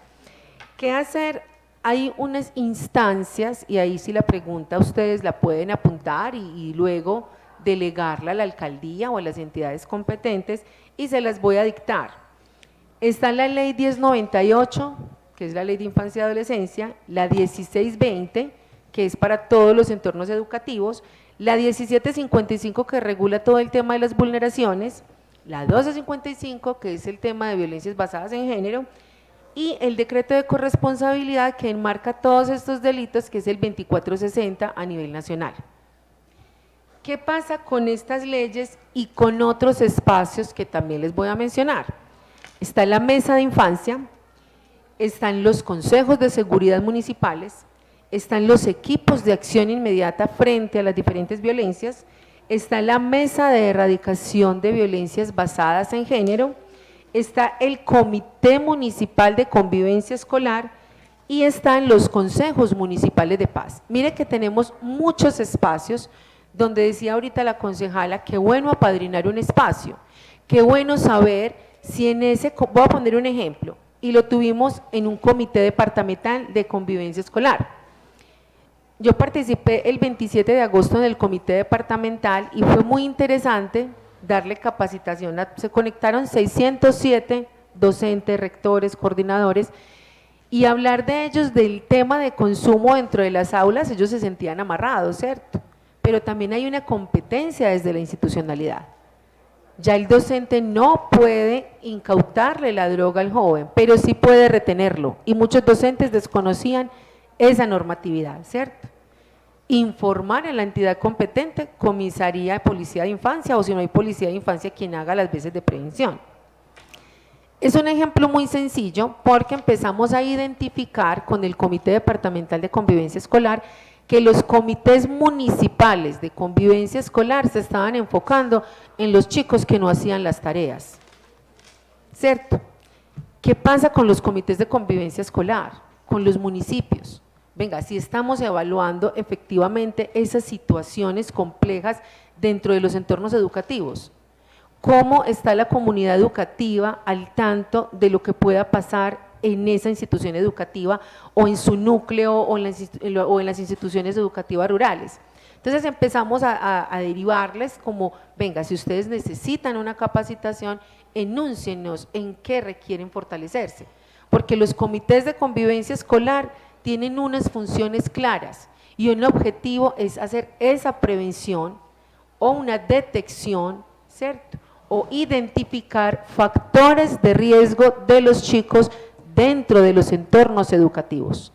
¿Qué hacer? Hay unas instancias, y ahí sí la pregunta ustedes la pueden apuntar y luego delegarla a la alcaldía o a las entidades competentes, y se las voy a dictar. Está la ley 1098, que es la ley de infancia y adolescencia, la 1620, que es para todos los entornos educativos, la 1755, que regula todo el tema de las vulneraciones, la 1255, que es el tema de violencias basadas en género, y el decreto de corresponsabilidad que enmarca todos estos delitos, que es el 2460 a nivel nacional. ¿Qué pasa con estas leyes y con otros espacios que también les voy a mencionar? Está la mesa de infancia, están los consejos de seguridad municipales, están los equipos de acción inmediata frente a las diferentes violencias, está la mesa de erradicación de violencias basadas en género, está el comité municipal de convivencia escolar y están los consejos municipales de paz. Mire que tenemos muchos espacios donde decía ahorita la concejala, qué bueno apadrinar un espacio, qué bueno saber si en ese, voy a poner un ejemplo, y lo tuvimos en un comité departamental de convivencia escolar. Yo participé el 27 de agosto en el comité departamental y fue muy interesante darle capacitación, se conectaron 607 docentes, rectores, coordinadores, Y hablar de ellos del tema de consumo dentro de las aulas, ellos se sentían amarrados, ¿cierto? Pero también hay una competencia desde la institucionalidad. Ya el docente no puede incautarle la droga al joven, pero sí puede retenerlo. Y muchos docentes desconocían esa normatividad, ¿cierto? Informar a la entidad competente, comisaría de policía de infancia, o si no hay policía de infancia, quien haga las veces de prevención. Es un ejemplo muy sencillo porque empezamos a identificar con el Comité Departamental de Convivencia Escolar que los comités municipales de convivencia escolar se estaban enfocando en los chicos que no hacían las tareas, ¿cierto? ¿Qué pasa con los comités de convivencia escolar? Con los municipios. Venga, si estamos evaluando efectivamente esas situaciones complejas dentro de los entornos educativos, ¿cómo está la comunidad educativa al tanto de lo que pueda pasar en esa institución educativa o en su núcleo o en las instituciones educativas rurales? Entonces empezamos a derivarles como, venga, si ustedes necesitan una capacitación, enúncienos en qué requieren fortalecerse, porque los comités de convivencia escolar tienen unas funciones claras y un objetivo es hacer esa prevención o una detección, ¿cierto? O identificar factores de riesgo de los chicos dentro de los entornos educativos.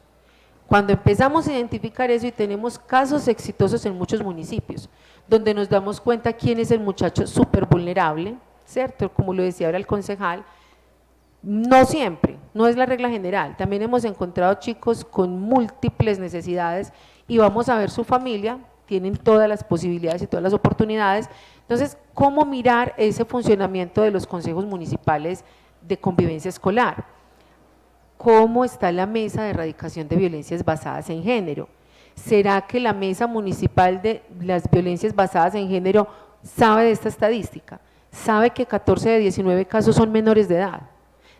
Cuando empezamos a identificar eso y tenemos casos exitosos en muchos municipios, donde nos damos cuenta quién es el muchacho súper vulnerable, ¿cierto? Como lo decía ahora el concejal, no siempre, no es la regla general, también hemos encontrado chicos con múltiples necesidades y vamos a ver su familia, tienen todas las posibilidades y todas las oportunidades. Entonces, ¿cómo mirar ese funcionamiento de los consejos municipales de convivencia escolar? ¿Cómo está la mesa de erradicación de violencias basadas en género? ¿Será que la mesa municipal de las violencias basadas en género sabe de esta estadística? ¿Sabe que 14 de 19 casos son menores de edad?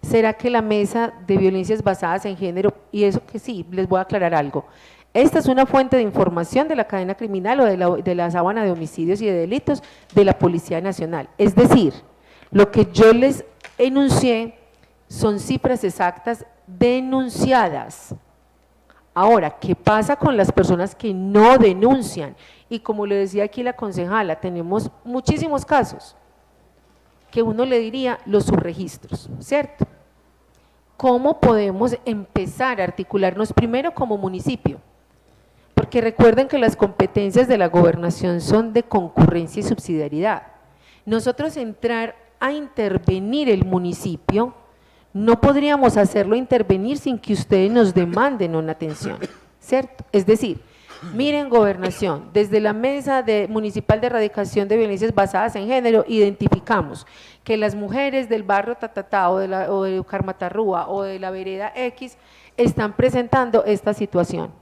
¿Será que la mesa de violencias basadas en género, y eso que sí, les voy a aclarar algo, esta es una fuente de información de la cadena criminal o de la sábana de homicidios y de delitos de la Policía Nacional? Es decir, lo que yo les enuncié son cifras exactas denunciadas. Ahora, ¿qué pasa con las personas que no denuncian? Y como le decía aquí la concejala, tenemos muchísimos casos que uno le diría los subregistros, ¿cierto? ¿Cómo podemos empezar a articularnos primero como municipio? Porque recuerden que las competencias de la gobernación son de concurrencia y subsidiariedad. Nosotros entrar a intervenir el municipio, no podríamos hacerlo intervenir sin que ustedes nos demanden una atención, ¿cierto? Es decir, miren gobernación, desde la mesa municipal de erradicación de violencias basadas en género, identificamos que las mujeres del barrio Tatatá o de Carmatarrúa o de la vereda X están presentando esta situación.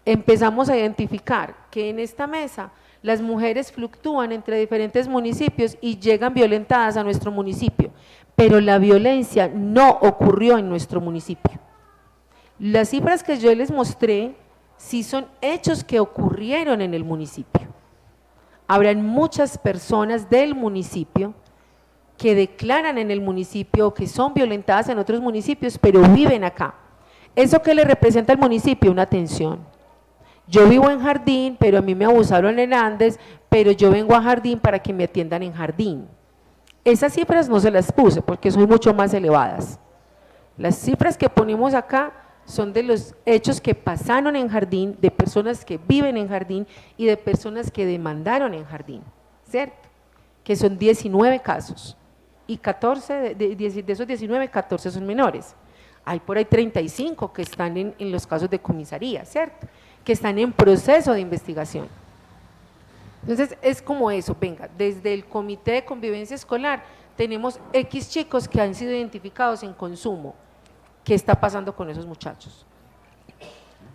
Empezamos a identificar que en esta mesa las mujeres fluctúan entre diferentes municipios y llegan violentadas a nuestro municipio, pero la violencia no ocurrió en nuestro municipio. Las cifras que yo les mostré sí son hechos que ocurrieron en el municipio. Habrán muchas personas del municipio que declaran en el municipio que son violentadas en otros municipios, pero viven acá. ¿Eso qué le representa al municipio? Una atención. Yo vivo en Jardín, pero a mí me abusaron en Andes, pero yo vengo a Jardín para que me atiendan en Jardín. Esas cifras no se las puse porque son mucho más elevadas. Las cifras que ponemos acá son de los hechos que pasaron en Jardín, de personas que viven en Jardín y de personas que demandaron en Jardín, ¿cierto? Que son 19 casos y 14 de esos 19, 14 son menores. Hay por ahí 35 que están en los casos de comisaría, ¿cierto? Que están en proceso de investigación. Entonces es como eso, venga, desde el Comité de Convivencia Escolar tenemos X chicos que han sido identificados en consumo. ¿Qué está pasando con esos muchachos?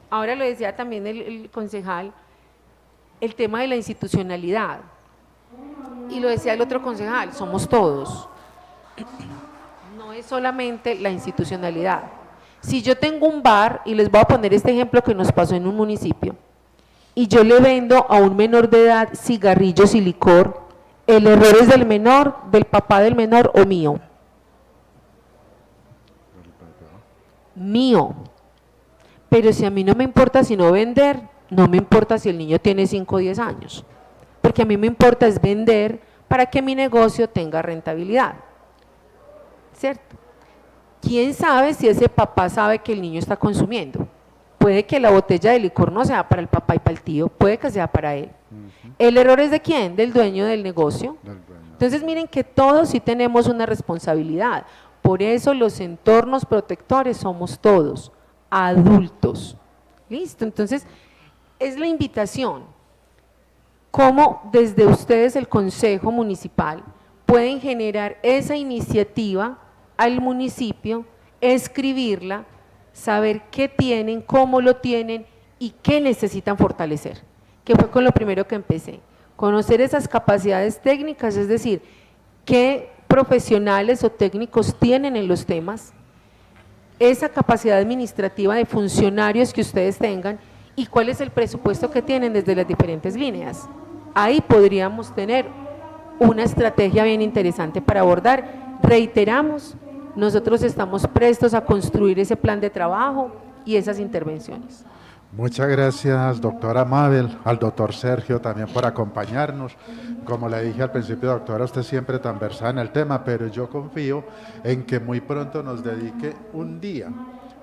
Ahora lo decía también el concejal, el tema de la institucionalidad, y lo decía el otro concejal, somos todos, no es solamente la institucionalidad. Si yo tengo un bar, y les voy a poner este ejemplo que nos pasó en un municipio, y yo le vendo a un menor de edad cigarrillos y licor, el error es del menor, del papá del menor o mío. mío. Pero si a mí no me importa sino vender, no me importa si el niño tiene 5 o 10 años. Porque a mí me importa es vender para que mi negocio tenga rentabilidad. ¿Cierto? ¿Quién sabe si ese papá sabe que el niño está consumiendo? Puede que la botella de licor no sea para el papá y para el tío, puede que sea para él. ¿El error es de quién? Del dueño del negocio. Entonces miren que todos sí tenemos una responsabilidad. Por eso los entornos protectores somos todos, adultos. ¿Listo? Entonces es la invitación. ¿Cómo desde ustedes, el Consejo Municipal, pueden generar esa iniciativa al municipio, escribirla, saber qué tienen, cómo lo tienen y qué necesitan fortalecer? Que fue con lo primero que empecé. Conocer esas capacidades técnicas, es decir, qué profesionales o técnicos tienen en los temas, esa capacidad administrativa de funcionarios que ustedes tengan y cuál es el presupuesto que tienen desde las diferentes líneas. Ahí podríamos tener una estrategia bien interesante para abordar. Reiteramos, nosotros estamos prestos a construir ese plan de trabajo y esas intervenciones. Muchas gracias, doctora Mabel, al doctor Sergio también por acompañarnos. Como le dije al principio, doctora, usted siempre tan versada en el tema, pero yo confío en que muy pronto nos dedique un día.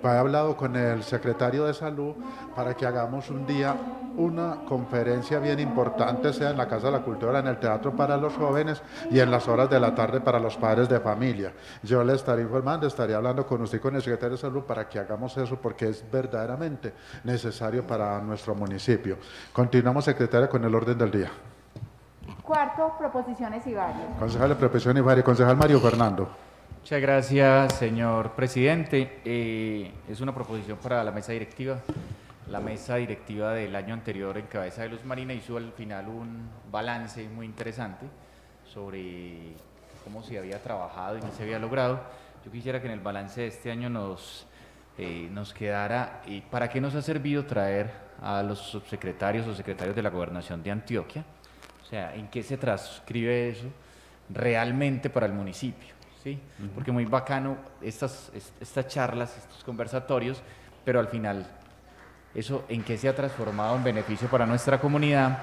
He hablado con el secretario de Salud para que hagamos un día una conferencia bien importante, sea en la Casa de la Cultura, en el Teatro para los jóvenes y en las horas de la tarde para los padres de familia. Yo le estaré informando, estaré hablando con usted y con el secretario de Salud para que hagamos eso porque es verdaderamente necesario para nuestro municipio. Continuamos, secretaria, con el orden del día. Cuarto, proposiciones y varios. Concejal de Proposición y Varios, concejal Mario Fernando. Muchas gracias, señor presidente. Es una proposición para la mesa directiva. La mesa directiva del año anterior en cabeza de Luz Marina hizo al final un balance muy interesante sobre cómo se había trabajado y qué se había logrado. Yo quisiera que en el balance de este año nos quedara para qué nos ha servido traer a los subsecretarios o secretarios de la Gobernación de Antioquia, o sea, en qué se transcribe eso realmente para el municipio. ¿Sí? Porque muy bacano estas charlas, estos conversatorios, pero al final eso en qué se ha transformado en beneficio para nuestra comunidad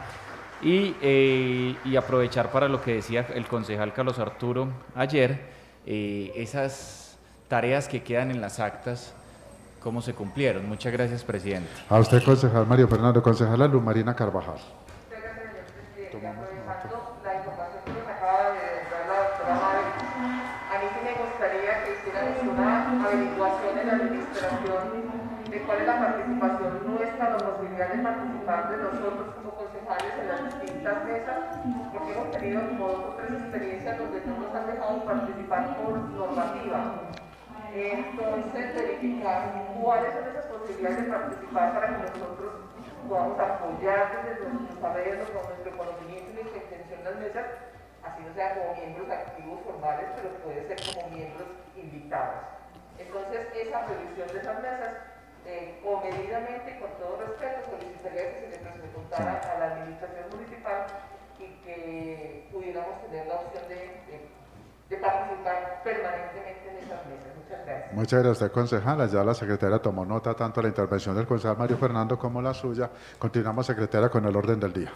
y aprovechar para lo que decía el concejal Carlos Arturo ayer, esas tareas que quedan en las actas, cómo se cumplieron. Muchas gracias, presidente. A usted, concejal Mario Fernando. Concejala Luz Marina Carvajal. Averiguación en la administración de cuál es la participación nuestra, la posibilidad de participar de nosotros como concejales en las distintas mesas, porque hemos tenido como 2 o 3 experiencias donde no nos han dejado participar por normativa. Entonces, verificar cuáles son esas posibilidades de participar para que nosotros podamos apoyar desde nuestros saberes, con nuestro conocimiento y nuestra intención en las mesas, así no sea como miembros activos formales, pero puede ser como miembros invitados. Entonces, esa revisión de esas mesas, comedidamente y con todo respeto, solicitaría que se le preguntara a la administración municipal y que pudiéramos tener la opción de participar permanentemente en esas mesas. Muchas gracias. Muchas gracias a usted, concejala. Ya la secretaria tomó nota tanto de la intervención del concejal Mario Fernando como la suya. Continuamos, secretaria, con el orden del día.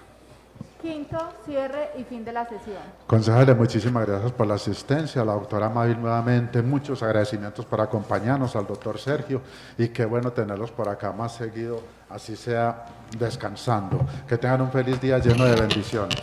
Quinto, cierre y fin de la sesión. Concejales, muchísimas gracias por la asistencia, a la doctora Mabel nuevamente, muchos agradecimientos por acompañarnos, al doctor Sergio, y qué bueno tenerlos por acá más seguido, así sea descansando. Que tengan un feliz día lleno de bendiciones.